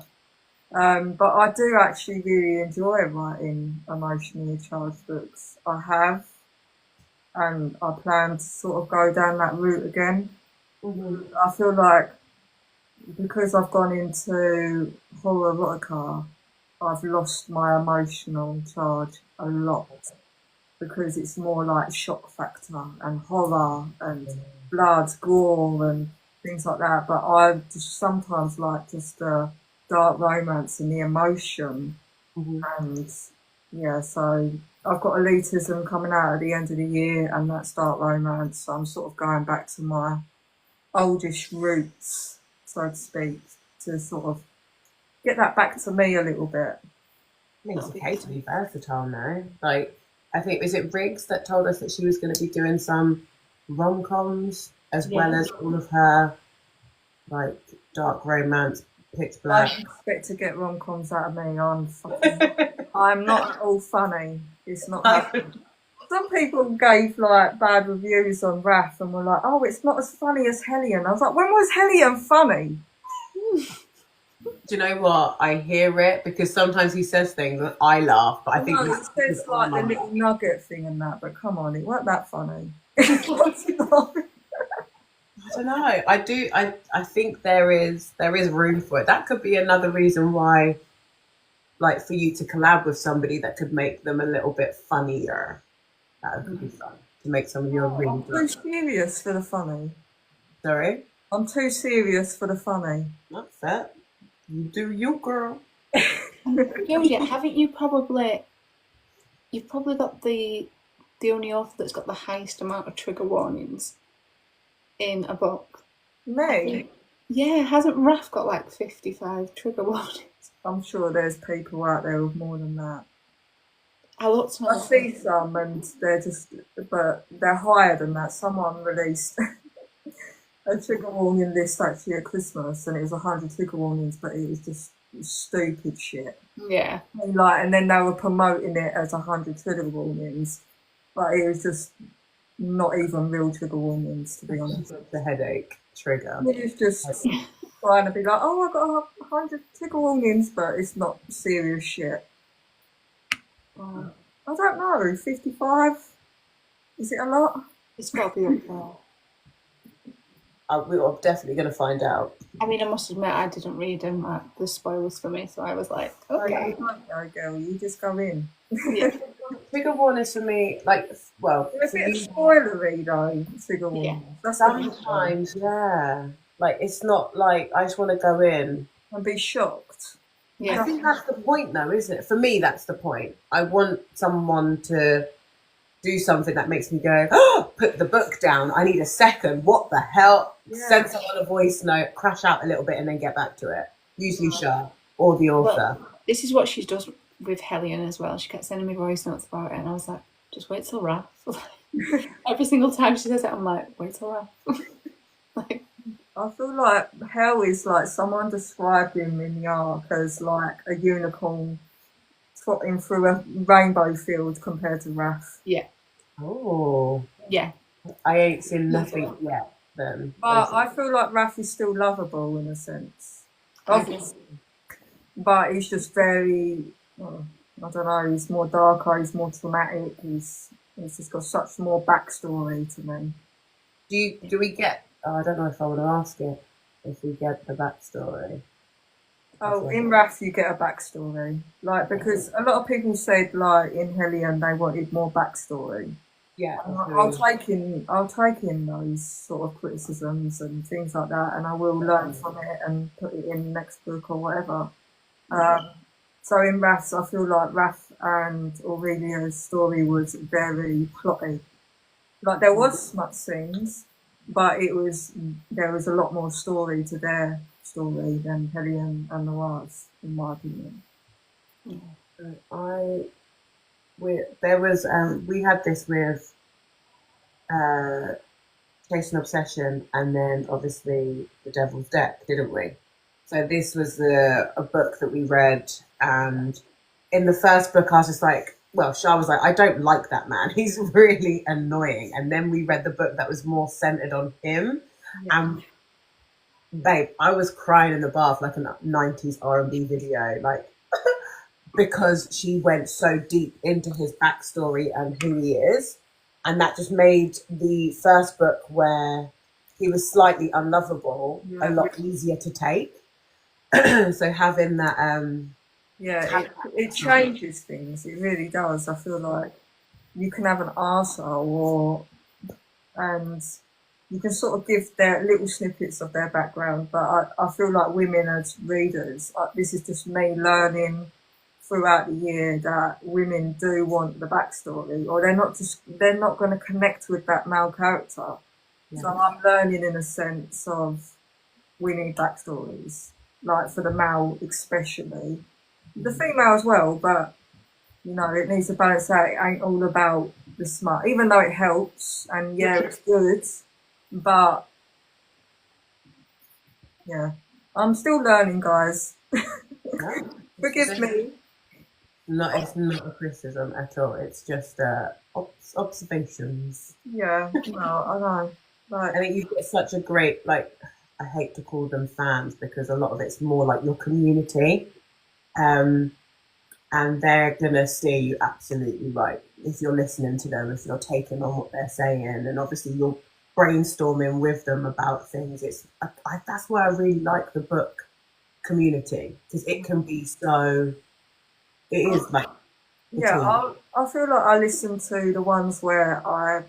But I do actually really enjoy writing emotionally charged books. I have, and I plan to sort of go down that route again. Mm-hmm. I feel like because I've gone into horror erotica, I've lost my emotional charge a lot because it's more like shock factor and horror and blood, gore and things like that. But I just sometimes like just the dark romance and the emotion. Mm-hmm. And yeah, so I've got elitism coming out at the end of the year and that's dark romance. So I'm sort of going back to my oldish roots, so to speak, to sort of get that back to me a little bit. I think it's okay to be versatile now. Like, I think, is it Riggs that told us that she was going to be doing some rom-coms as well as all of her, like, dark romance, pitch black? I expect to get rom-coms out of me. I'm not at all funny. It's not happening. Some people gave like bad reviews on RAF and were like, "Oh, it's not as funny as Hellion." I was like, "When was Hellion funny?" Do you know what? I hear it because sometimes he says things and I laugh, but I think it says like the little nugget thing and that, but come on, it weren't that funny. I don't know. I think there is room for it. That could be another reason why, like, for you to collab with somebody that could make them a little bit funnier. That would be fun to make some of your I'm too serious for the funny. Sorry, I'm too serious for the funny. that's it. You do you, girl. Jodie, haven't you probably? You've probably got the only author that's got the highest amount of trigger warnings in a book. Me? Yeah, hasn't Raph got like 55 trigger warnings? I'm sure there's people out there with more than that. I see some and but they're higher than that. Someone released a trigger warning list actually at Christmas and it was 100 trigger warnings, but it was just stupid shit. Yeah. And then they were promoting it as 100 trigger warnings, but it was just not even real trigger warnings, to be honest. The headache trigger. It was just trying to be like, oh, I got 100 trigger warnings, but it's not serious shit. I don't know, 55? Is it a lot? It's got to be up there. We are definitely going to find out. I mean, I must admit, I didn't read them, the spoilers for me, so I was like, okay. No, girl, you just go in. Yeah. Trigger warnings for me, like, well, it's a bit spoilery though, trigger warnings. Yeah. Sometimes, yeah. Like, it's not like I just want to go in and be shocked. Yeah. I think that's the point, though, isn't it? For me, that's the point. I want someone to do something that makes me go, oh, put the book down. I need a second. What the hell? Yeah. Send someone a voice note, crash out a little bit, and then get back to it. Usually Right. Shah or the author. Well, this is what she does with Hellion as well. She kept sending me voice notes about it, and I was like, just wait till Wrath. Every single time she says it, I'm like, wait till Wrath. Like, I feel like Hell is like someone described him in the arc as like a unicorn trotting through a rainbow field compared to Wrath. yeah, Oh, yeah, I ain't seen nothing yet then. But I feel like Wrath is still lovable in a sense. I agree. Obviously. But he's just very, I don't know, he's more darker, he's more traumatic, he's just got such more backstory to me. Do we get, I don't know if I want to ask it, if we get the backstory. Oh, in Wrath you get a backstory. Like, because a lot of people said, like, in Hellion they wanted more backstory. Yeah. I'll take in those sort of criticisms and things like that, and I will learn from it and put it in the next book or whatever. So in Wrath, I feel like Wrath and Aurelia's story was very plotty. Like, there was smut scenes, but there was a lot more story to their story than Hellion and Noir's, in my opinion. We had this with Chasing Obsession, and then obviously The Devil's Deck, didn't we? So this was a book that we read, and in the first book I was just like, well, Shah was like, I don't like that man. He's really annoying. And then we read the book that was more centered on him. Yeah. And babe, I was crying in the bath like a 90s R&B video, like because she went so deep into his backstory and who he is. And that just made the first book, where he was slightly unlovable, a lot easier to take. So having that it changes things. It really does. I feel like you can have an arsehole and you can sort of give their little snippets of their background, but I feel like women as readers, this is just me learning throughout the year that women do want the backstory, or they're not going to connect with that male character. Yeah. So I'm learning in a sense of we need backstories, like for the male especially, the female as well, but you know, it needs to balance out. It ain't all about the smut, even though it helps and it's good, but yeah, I'm still learning, guys. Forgive me. It's not a criticism at all. It's just observations. Yeah, no, I know. Like, I think you've got such a great, like, I hate to call them fans because a lot of it's more like your community. And they're going to steer you absolutely right if you're listening to them, if you're taking on what they're saying, and obviously you're brainstorming with them about things. That's why I really like the book community, because it can be so... It is like... Yeah, I feel like I listen to the ones where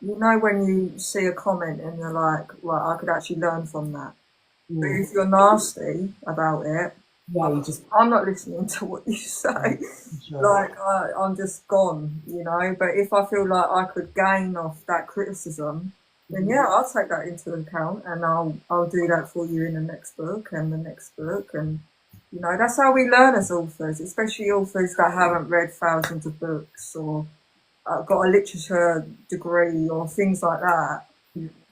you know, when you see a comment and you're like, well, I could actually learn from that. But if you're nasty about it, I'm not listening to what you say. Sure. Like, I'm just gone, you know. But if I feel like I could gain off that criticism, then I'll take that into account, and I'll do that for you in the next book and the next book. And you know, that's how we learn as authors, especially authors that haven't read thousands of books or got a literature degree or things like that.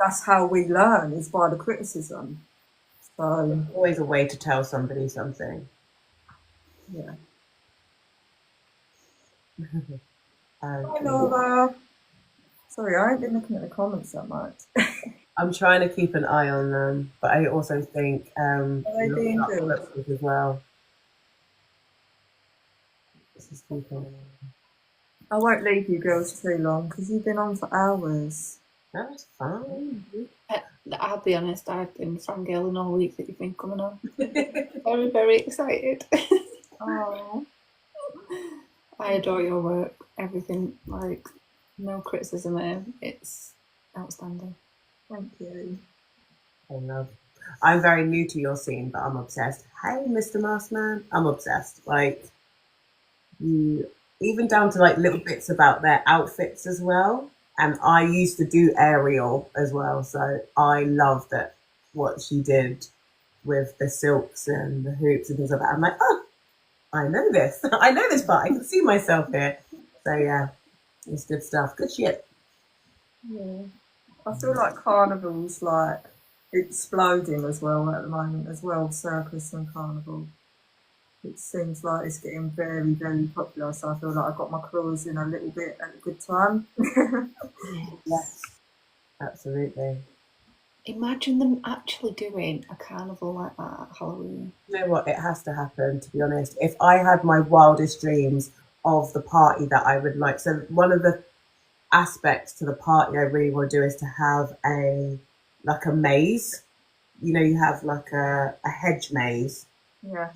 That's how we learn, is by the criticism. So there's always a way to tell somebody something. Yeah. Hi, Laura. Sorry, I ain't been looking at the comments that much. I'm trying to keep an eye on them, but I also think are they being good as well. I won't leave you girls too long because you've been on for hours. That's fine. I'll be honest, I've been fangirling all week that you've been coming on. Very, very excited. Oh, I adore your work. Everything, like, no criticism there. It's outstanding. Thank you. I'm very new to your scene, but I'm obsessed. Hey, Mr. Maskman, I'm obsessed. Like, you even down to like little bits about their outfits as well. And I used to do aerial as well, so I loved it. What she did with the silks and the hoops and things like that. I'm like, oh, I know this. I know this part. I can see myself here. So yeah, it's good stuff. Good shit. Yeah. I feel like carnival's like exploding as well at the moment as well, circus and carnival. It seems like it's getting very, very popular, so I feel like I got my claws in a little bit at a good time. Yes, absolutely. Imagine them actually doing a carnival like that at Halloween. You know what? It has to happen, to be honest. If I had my wildest dreams of the party that I would like, so one of the aspects to the party I really want to do is to have a maze. You know, you have like a hedge maze Yeah.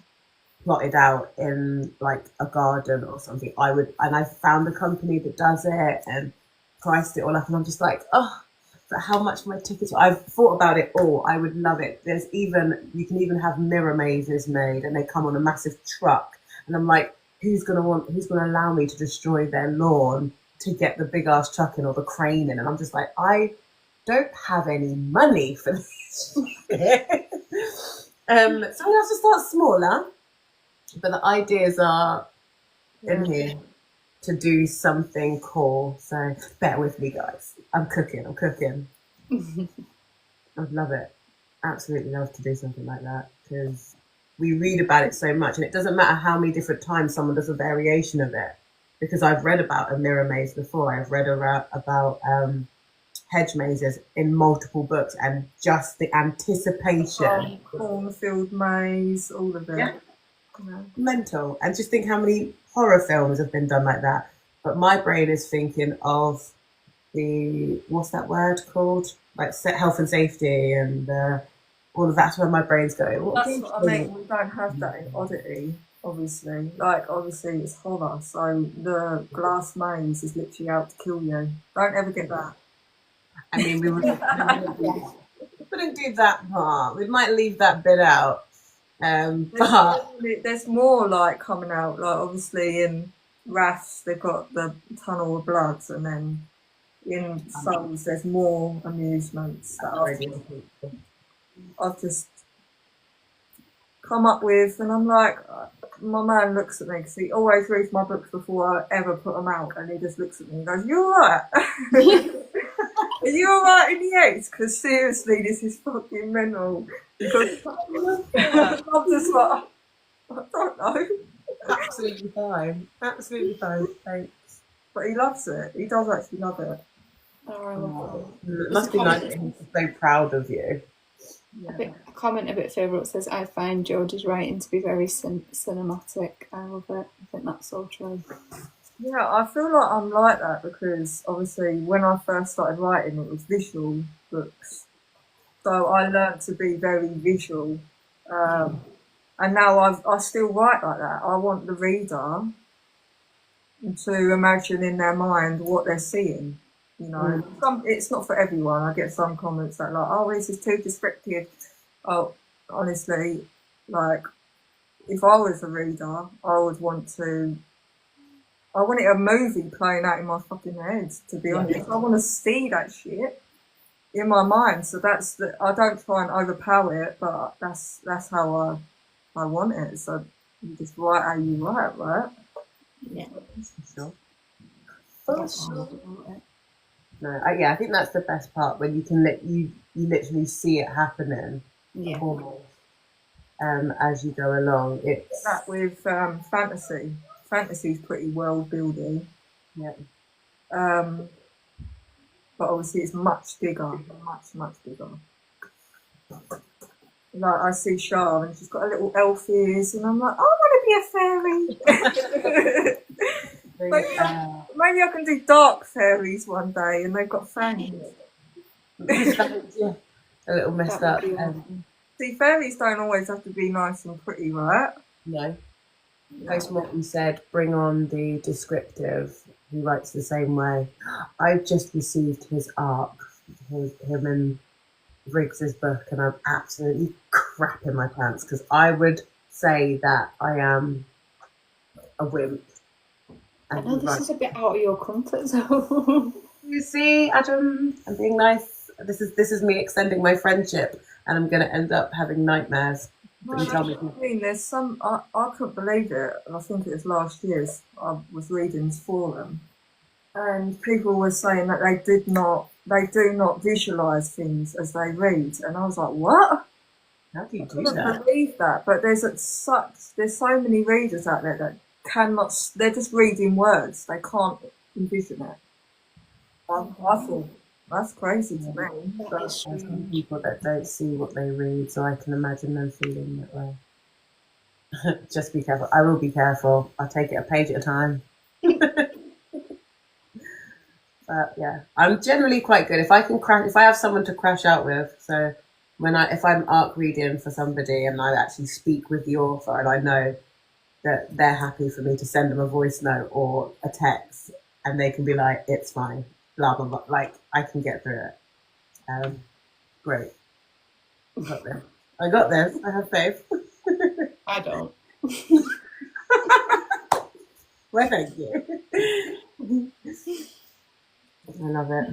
plotted out in like a garden or something. I would, and I found a company that does it and priced it all up, and I'm just like, oh, but how much my tickets? I've thought about it all. I would love it. You can even have mirror mazes made, and they come on a massive truck. And I'm like, who's gonna allow me to destroy their lawn to get the big ass truck in or the crane in? And I'm just like, I don't have any money for this. So we have to start smaller, but the ideas are in here to do something cool. So bear with me, guys. I'm cooking. I'd love it. Absolutely love to do something like that because we read about it so much, and it doesn't matter how many different times someone does a variation of it. Because I've read about a mirror maze before. I've read about hedge mazes in multiple books, and just the anticipation. Cornfield maze, all of it. Yeah. Mental. And just think how many horror films have been done like that. But my brain is thinking of what's that word called? Like health and safety and all of that's where my brain's going. That's what I mean. We don't have that in Oddity, obviously. Like, obviously, it's horror, so the glass maze is literally out to kill you. Don't ever get that. I mean, we wouldn't do that part. We might leave that bit out. But there's more like coming out. Like, obviously, in Rafts, they've got the Tunnel of Blood, and then in Souls, there's more amusements that I've just come up with, and I'm like, my man looks at me because he always reads my books before I ever put them out, and he just looks at me and goes, "You alright? Are you alright in the eggs? Because seriously, this is fucking mental." Because I'm just like, I don't know. Absolutely fine. Thanks. But he loves it. He does actually love it. Oh, I love that. It must be nice that he's so proud of you. Yeah. A comment a bit further up says, I find Jodie's writing to be very cinematic. I love it. I think that's so true. Yeah, I feel like I'm like that because obviously when I first started writing, it was visual books. So I learnt to be very visual. And now I still write like that. I want the reader to imagine in their mind what they're seeing. You know, it's not for everyone. I get some comments that like, "Oh, this is too descriptive." Oh, honestly, like, if I was a reader, I would want it a movie playing out in my fucking head, to be honest. I want to see that shit in my mind. So I don't try and overpower it, but that's how I want it. So you just write how you write, right? Yeah. For sure. No, I think that's the best part when you can you literally see it happening. Yeah. Almost, as you go along. It's that with fantasy. Fantasy's pretty world building. Yeah. But obviously it's much bigger, much bigger. Like I see Shah and she's got a little elf ears, and I'm like, I want to be a fairy. Maybe I can do dark fairies one day, and they've got fangs. Yeah, a little messed up. See, fairies don't always have to be nice and pretty, right? No. Postmortem said, "Bring on the descriptive." He writes the same way. I've just received his arc, him and Riggs's book, and I'm absolutely crapping my pants because I would say that I am a wimp. I And know be this like, is a bit out of your comfort zone. you see, Adam, I'm being nice. This is me extending my friendship, and I'm going to end up having nightmares. No, But you that's tell me. what I mean. There's some. I couldn't believe it. I think it was last year's. I was reading this forum, and people were saying that they do not visualize things as they read, and I was like, what? How do you I do couldn't that? believe that. But there's so many readers out there that cannot. They're just reading words. They can't envision it. I thought that's crazy to me. That But is There's some strange. people that don't see what they read, so I can imagine them feeling that way. Just be careful. I will be careful. I'll take it a page at a time. But yeah, I'm generally quite good. If I can crash, if I have someone to crash out with, so if I'm arc reading for somebody and I actually speak with the author and I know that they're happy for me to send them a voice note or a text, and they can be like, "It's fine," blah blah blah. Like I can get through it. Great. I got this. I got this. I have faith. I don't. Well, thank you. I love it.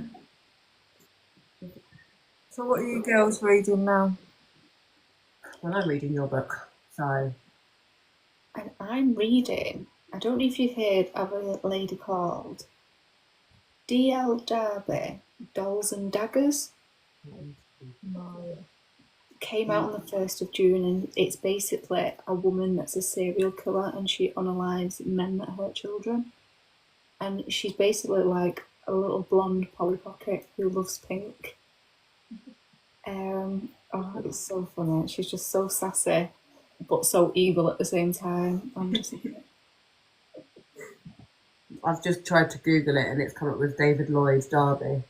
so, what are you girls reading now? Well, I'm reading your book, so And I'm reading, I don't know if you've heard of a lady called D.L. Darby, Dolls and Daggers. No. Came out on the 1st of June, and it's basically a woman that's a serial killer and she unalives men that hurt children. And she's basically like a little blonde Polly Pocket who loves pink. Oh, it's so funny. She's just so sassy, but so evil at the same time. I've just tried to Google it and it's come up with David Lloyd Derby.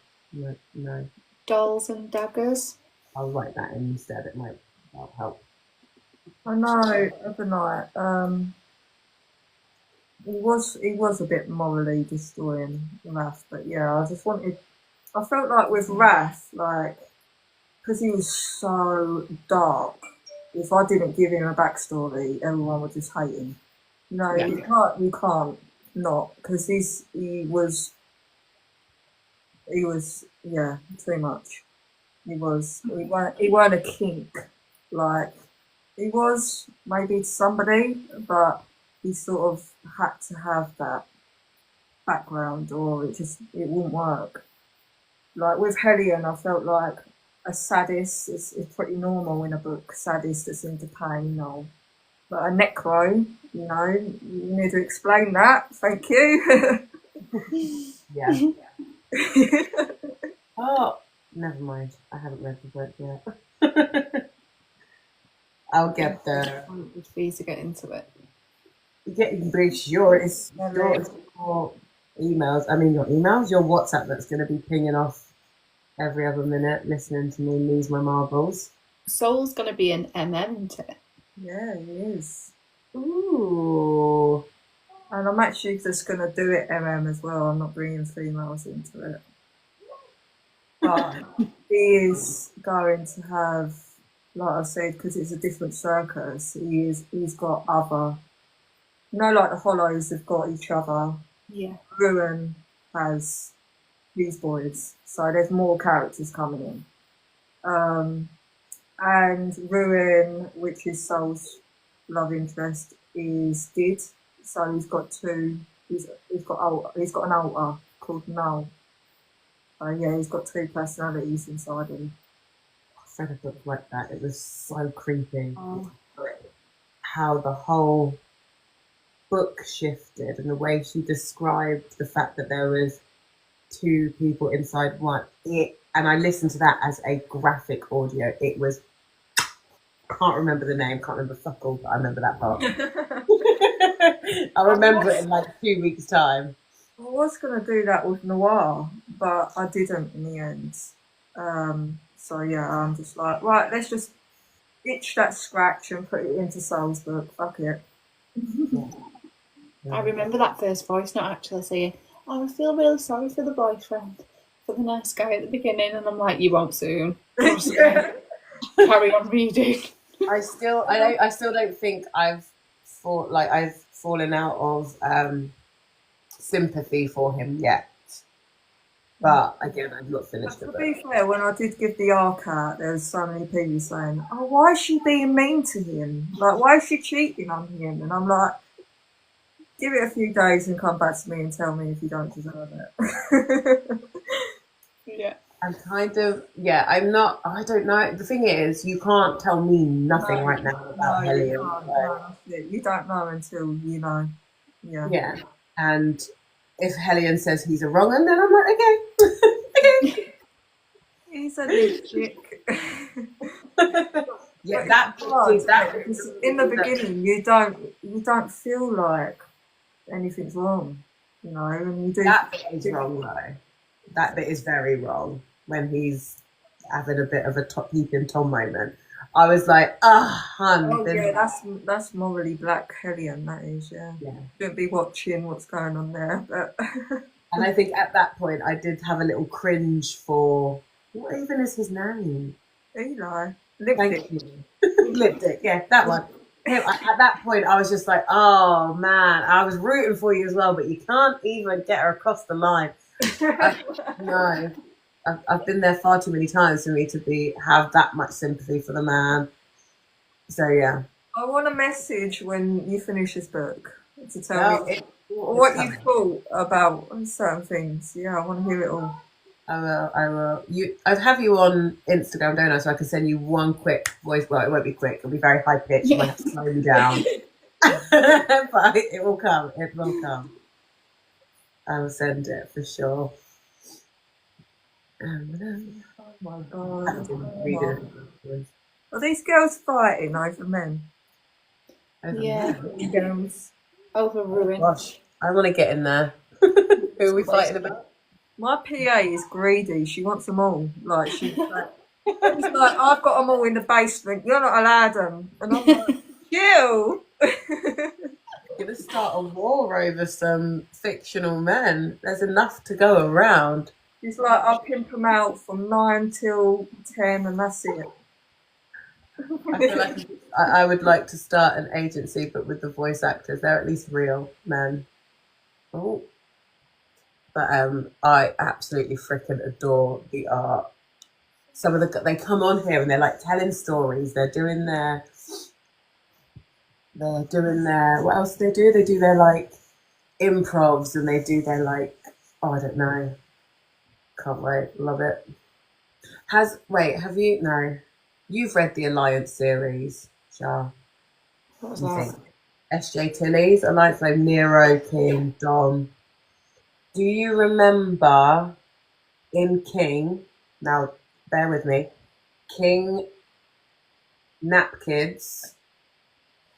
No, Dolls and Daggers. I'll write that in instead. That'll help. I know. Other night, he was a bit morally destroying, Wrath, but yeah, I felt like with Wrath, like because he was so dark. If I didn't give him a backstory, everyone would just hate him. You know, Yeah. you can't not because he was yeah too much. He weren't a kink like he was maybe to somebody, but he sort of had to have that background or it wouldn't work. Like with Hellion, I felt like a sadist is pretty normal in a book. Sadist that's into pain, no. But a necro, you need to explain that. Thank you. Yeah. Oh, never mind. I haven't read the book yet. I'll get there. It's for you to get into it. It's your emails. I mean, your emails, your WhatsApp that's going to be pinging off every other minute, listening to me lose my marbles. Soul's going to be an MM to it. Yeah, he is. Ooh. And I'm actually just going to do it as well. I'm not bringing females into it. But he is going to have, like I said, because it's a different circus, he's got other, like the Hollows have got each other. Yeah. Ruin has these boys. So there's more characters coming in. And Ruin, which is Soul's love interest, is Did. So he's got two. He's got an alter called Null. So yeah, he's got two personalities inside him. I read a book like that. It was so creepy. Oh. How the whole book shifted and the way she described the fact that there was two people inside one. And I listened to that as a graphic audio. It was, can't remember the name, can't remember fuck all, but I remember that part. I'll remember it in like 2 weeks' time. I was going to do that with Noir, but I didn't in the end. So yeah, I'm just like, right, let's just itch that scratch and put it into Soul's book. Fuck it. I remember that first voice not actually saying, "Oh, I feel really sorry for the boyfriend, for the nice guy at the beginning," and I'm like, "You won't soon." Yeah. Carry on reading. I still don't think I've fallen out of sympathy for him yet. But again, I've not finished the To book. be fair, when I did give the arc out, there was so many people saying, "Oh, why is she being mean to him? Like, why is she cheating on him?" And I'm like, give it a few days and come back to me and tell me if you don't deserve it. Yeah. I'm kind of, I'm not, I don't know. The thing is, you can't tell me nothing right now about No, you Hellion. can't. So, No, that's it. You don't know until you know. Yeah. yeah. And if Hellion says he's a wrong un, then I'm like, okay. He's a lipstick. Yeah, But that it's hard, that because in the beginning you don't feel like anything's wrong, you know, and you do. that bit is wrong though. That bit is very wrong when he's having a bit of a peeping Tom moment. I was like, hun. Oh yeah, that's morally black Hellion. That is, yeah. Shouldn't be watching what's going on there, but. And I think at that point I did have a little cringe for what even is his name? Eli. Thank you. Lipstick, yeah, that one. At that point, I was just like, oh man, I was rooting for you as well, but you can't even get her across the line. No, I've been there far too many times for me to have that much sympathy for the man. So yeah. I want a message when you finish this book to tell me what you thought about certain things. Yeah, I want to hear it all. I will. I'd have you on Instagram, don't I? So I can send you one quick voice. Well, it won't be quick. It'll be very high pitched. You might have to slow me down. But it will come. It will come. I will send it for sure. Oh my god. Are these girls fighting over men? Yeah. Girls. Over ruin. Gosh, I want to get in there. Who are we fighting about? My PA is greedy. She wants them all. Like she's like, I've got them all in the basement. You're not allowed them. And I'm like, chill. Gonna start a war over some fictional men. There's enough to go around. She's like, I'll pimp them out from 9 till 10, and that's it. I feel like I would like to start an agency, but with the voice actors, they're at least real men. Oh. But I absolutely freaking adore the art. Some of they come on here and they're like telling stories. They're doing their what else do they do? They do their like improvs and they do their like, oh, I don't know. Can't wait, love it. Have you? No, you've read the Alliance series, Shah. What was that? S.J. Tilly's Alliance, like Nero, King, Dom. Do you remember in King? Now, bear with me. King, Nap Kids,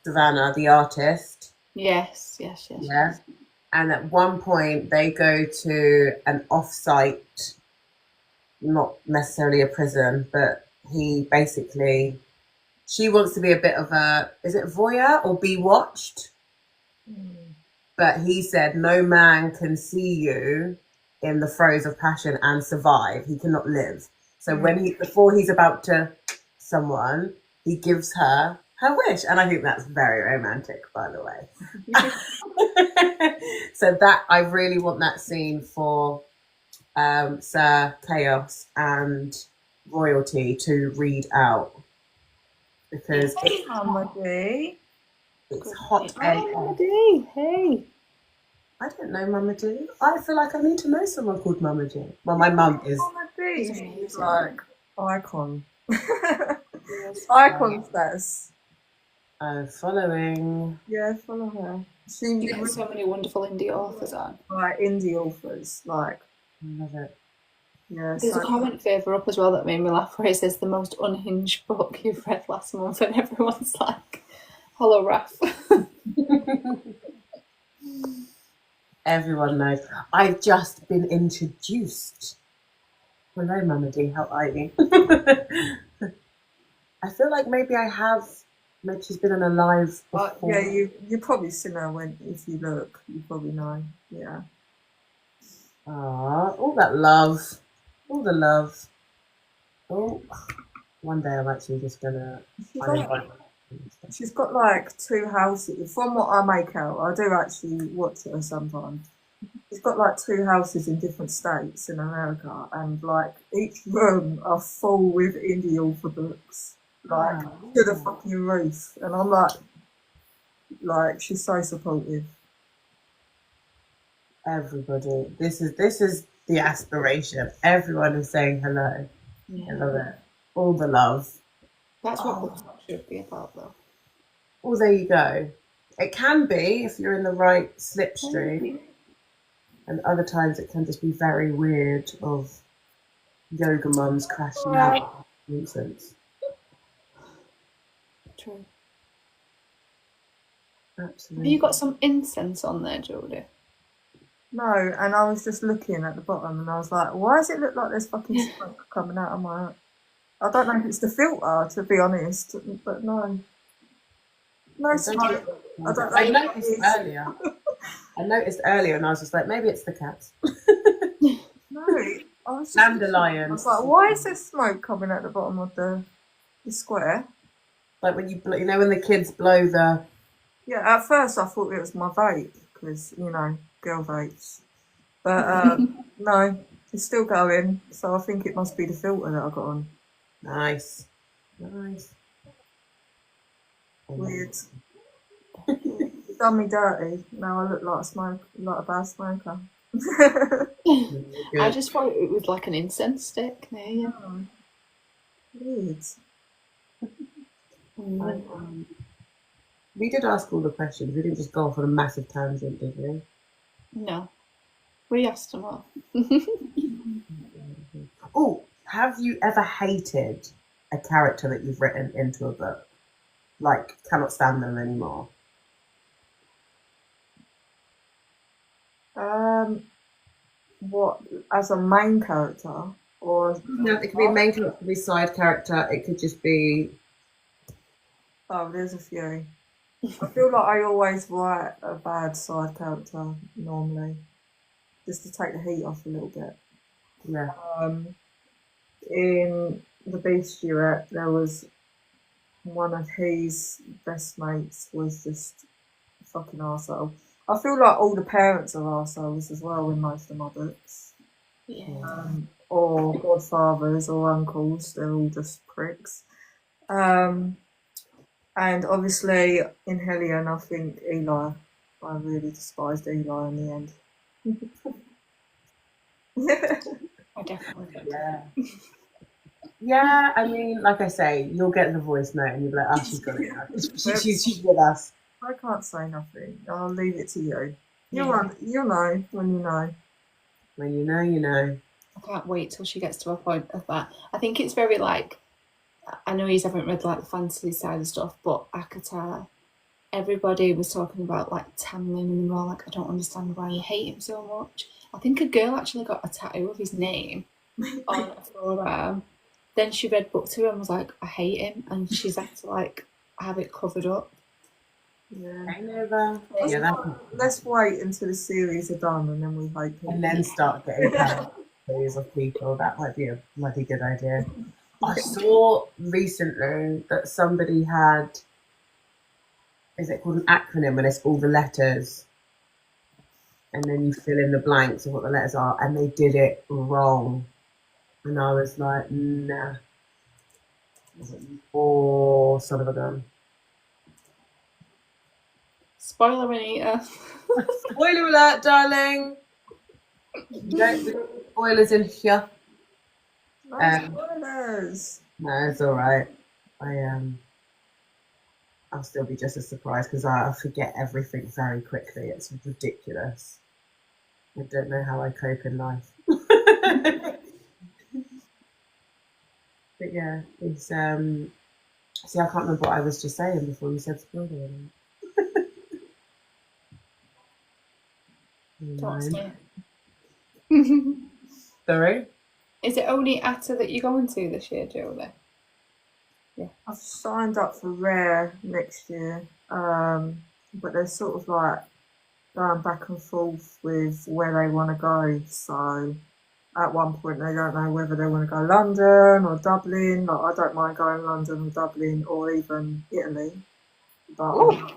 Savannah, the artist. Yes. Yeah. And at one point, they go to an off-site, not necessarily a prison, but she wants to be a bit of is it voyeur or be watched? But he said, no man can see you in the throes of passion and survive. He cannot live. So before he's about to someone, he gives her wish. And I think that's very romantic, by the way. So I really want that scene for Sir Chaos and Royalty to read out. Because it's hot. Mama D, hey. I don't know Mama D. I feel like I need to know someone called Mama D. Well, my mum is. Mama D. She's like icon. Icon status. Following. Yeah, follow her. You get so many wonderful indie authors on. Like indie authors, like. I love it. Yeah. There's a comment further up as well that made me laugh where it says the most unhinged book you've read last month, and everyone's like, hello, Raph. Everyone knows. I've just been introduced. Hello, Mama D. How are you? I feel like maybe I have. Maybe she's been on a live before. Yeah, you probably seen her if you look. You probably know. Yeah. Ah, all that love. All the love. Oh, one day I'm actually just gonna. She's got like 2 houses. From what I make out, I do actually watch her sometimes. He's got like 2 houses in different states in America, and like each room are full with indie author books, like Wow. to the fucking roof. And I'm like she's so supportive. Everybody, this is the aspiration. Everyone is saying hello. I love it. All the love. That's what books should be about, though. Oh, there you go. It can be if you're in the right slipstream, and other times it can just be very weird of yoga mums crashing out nonsense. True. Absolutely. Have you got some incense on there, Jodie? No, and I was just looking at the bottom, and I was like, why does it look like there's fucking smoke coming out of my? I don't know if it's the filter, to be honest, but no smoke. I don't know. I noticed earlier. And I was just like, maybe it's the cats. No, I was just. I Dandelions. was like, why is there smoke coming out the bottom of the square? Like when you blow, when the kids blow the. Yeah, at first I thought it was my vape because girl vapes, but no, it's still going. So I think it must be the filter that I got on. Nice. Weird. You've done me dirty. Now I look like a bad smoker. I just thought it was like an incense stick near you. Oh, weird. We did ask all the questions. We didn't just go off on a massive tangent, did we? No. We asked them all. Oh, have you ever hated a character that you've written into a book? Like, cannot stand them anymore? What, as a main character? Or No, it could be a main character, it could be a side character, it could just be... Oh, there's a few. I feel like I always write a bad side character, normally. Just to take the heat off a little bit. Yeah. In The Beast Duet, there was one of his best mates was just a fucking arsehole. I feel like all the parents are arseholes as well in most of my books. Yeah. Or godfathers or uncles, they're all just pricks. And obviously in Hellion, I think Eli, I really despised Eli in the end. I definitely did. Yeah. Yeah, I mean, like I say, you'll get the voice note and you'll be like, oh, she's got it now. She's with us. I can't say nothing. I'll leave it to you. Yeah. You'll know when you know. When you know, you know. I can't wait till she gets to a point of that. I think it's very like, I know you haven't read like the fantasy side of stuff, but Akatar, everybody was talking about like Tamlin and they're all like, I don't understand why you hate him so much. I think a girl actually got a tattoo of his name on her forearm. Then she read book 2 and was like, I hate him, and she's had to like have it covered up. Yeah. Hangover. Yeah, Let's wait until the series are done and then we hate people. and then start getting characters of people. That might be a bloody good idea. I saw recently that somebody had, is it called an acronym when it's all the letters and then you fill in the blanks of what the letters are, and they did it wrong. And I was like, nah. Oh, son of a gun. Spoiler, Anita. Spoiler alert, darling. Don't do spoilers in here. No spoilers. No, it's all right. I'll still be just as surprised because I forget everything very quickly. It's ridiculous. I don't know how I cope in life. But yeah, it's see, I can't remember what I was just saying before you said spoiler. Sorry? Is it only Atta that you're going to this year, Jodie? Yeah. I've signed up for Rare next year, but they're sort of like going back and forth with where they want to go. So at one point they don't know whether they want to go London or Dublin. Like, I don't mind going London or Dublin or even Italy, but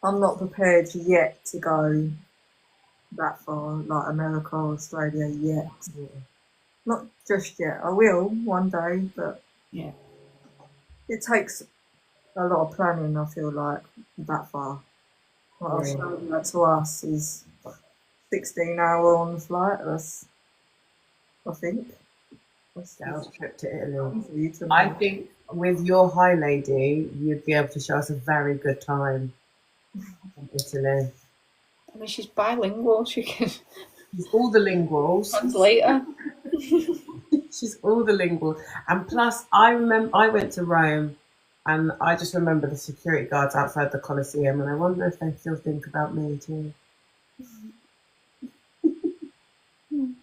I'm not prepared yet to go that far, like America or Australia yet. Not just yet. I will one day, but Yeah. it takes a lot of planning. I feel like that far. Like Yeah. Australia to us is 16-hour on the flight. That's, I think. That's Girls trip to Italy. easy to I me. think with your high lady, you'd be able to show us a very good time in Italy. I mean, she's bilingual. She can She's all the linguals. translate her. She's all the linguals. And plus, I remember I went to Rome, and I just remember the security guards outside the Colosseum, and I wonder if they still think about me too.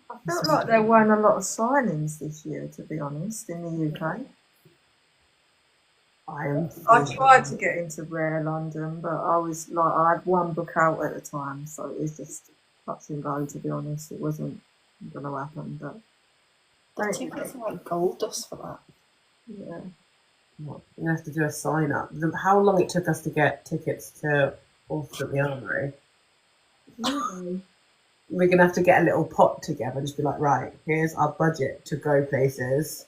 I felt like there weren't a lot of signings this year, to be honest, in the UK. I am. I tried to get into Rare London, but I was like, I had one book out at a time, so it was just touch and go, to be honest. It wasn't going to happen, but The tickets are like gold dust for that. yeah. You have to do a sign up. How long it took us to get tickets to Orphan the Armory? Really? We're gonna have to get a little pot together and just be like, right, here's our budget to go places,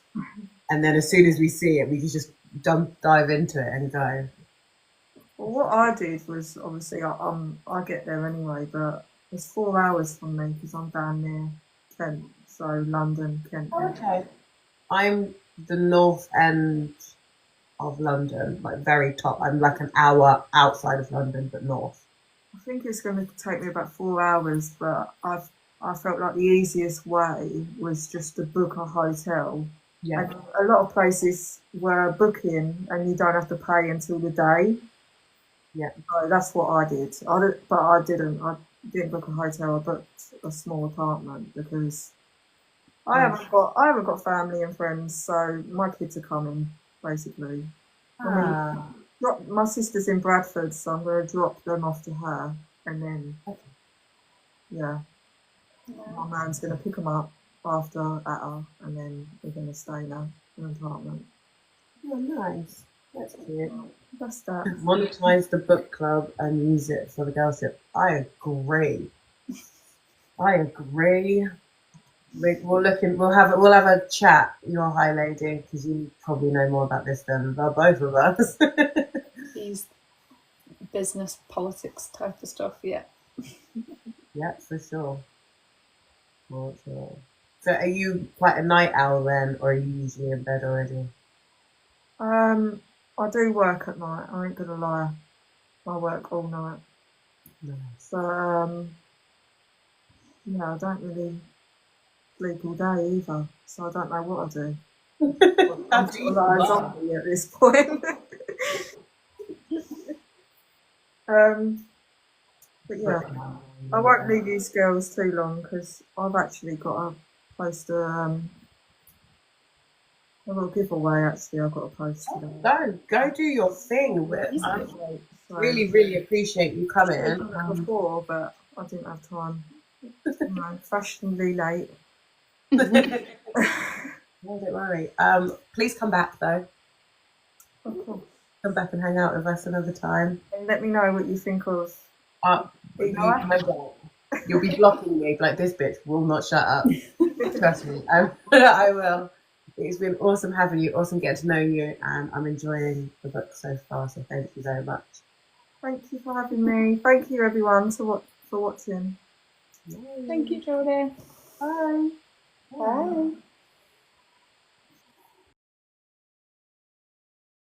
and then as soon as we see it, we can just dive into it and go. Well, what I did was obviously I get there anyway, but it's 4 hours from me because I'm down near Kent, so London, Kent. Okay. I'm the north end of London, like very top. I'm like an hour outside of London, but north. I think it's going to take me about 4 hours, but I felt like the easiest way was just to book a hotel. Yeah. And a lot of places were booking, and you don't have to pay until the day. Yeah. So that's what I did. But I didn't. I didn't book a hotel. I booked a small apartment because I haven't got family and friends, so my kids are coming basically. Ah. My sister's in Bradford, so I'm going to drop them off to her, and then yeah, my man's going to pick them up after at her, and then we're going to stay in an apartment. Oh, nice. That's cute. That's that. Monetize the book club and use it for the girls' trip. I agree. We'll have a chat, your high lady, because you probably know more about this than the both of us. These business politics type of stuff, yeah. Yeah, for sure. For sure. So are you quite a night owl then, or are you usually in bed already? I do work at night. I ain't gonna lie. I work all night. Nice. So yeah, I don't really sleep all day either. So I don't know what I do. I'm sort of like a zombie at this point. But yeah, I won't leave you girls too long because I've actually got to post I've got a giveaway actually. I've got to post today. Go do your thing. I really, really appreciate you coming. Before, but I didn't have time. Fashionably late. No, don't worry. Please come back though. Of course. Come back and hang out with us another time. And let me know what you think of. You'll be blocking me like this bitch will not shut up. Trust me, I will. It's been awesome having you, awesome getting to know you, and I'm enjoying the book so far. So thank you very much. Thank you for having me. Thank you everyone for watching. Thank you, Jodie. Bye. Bye.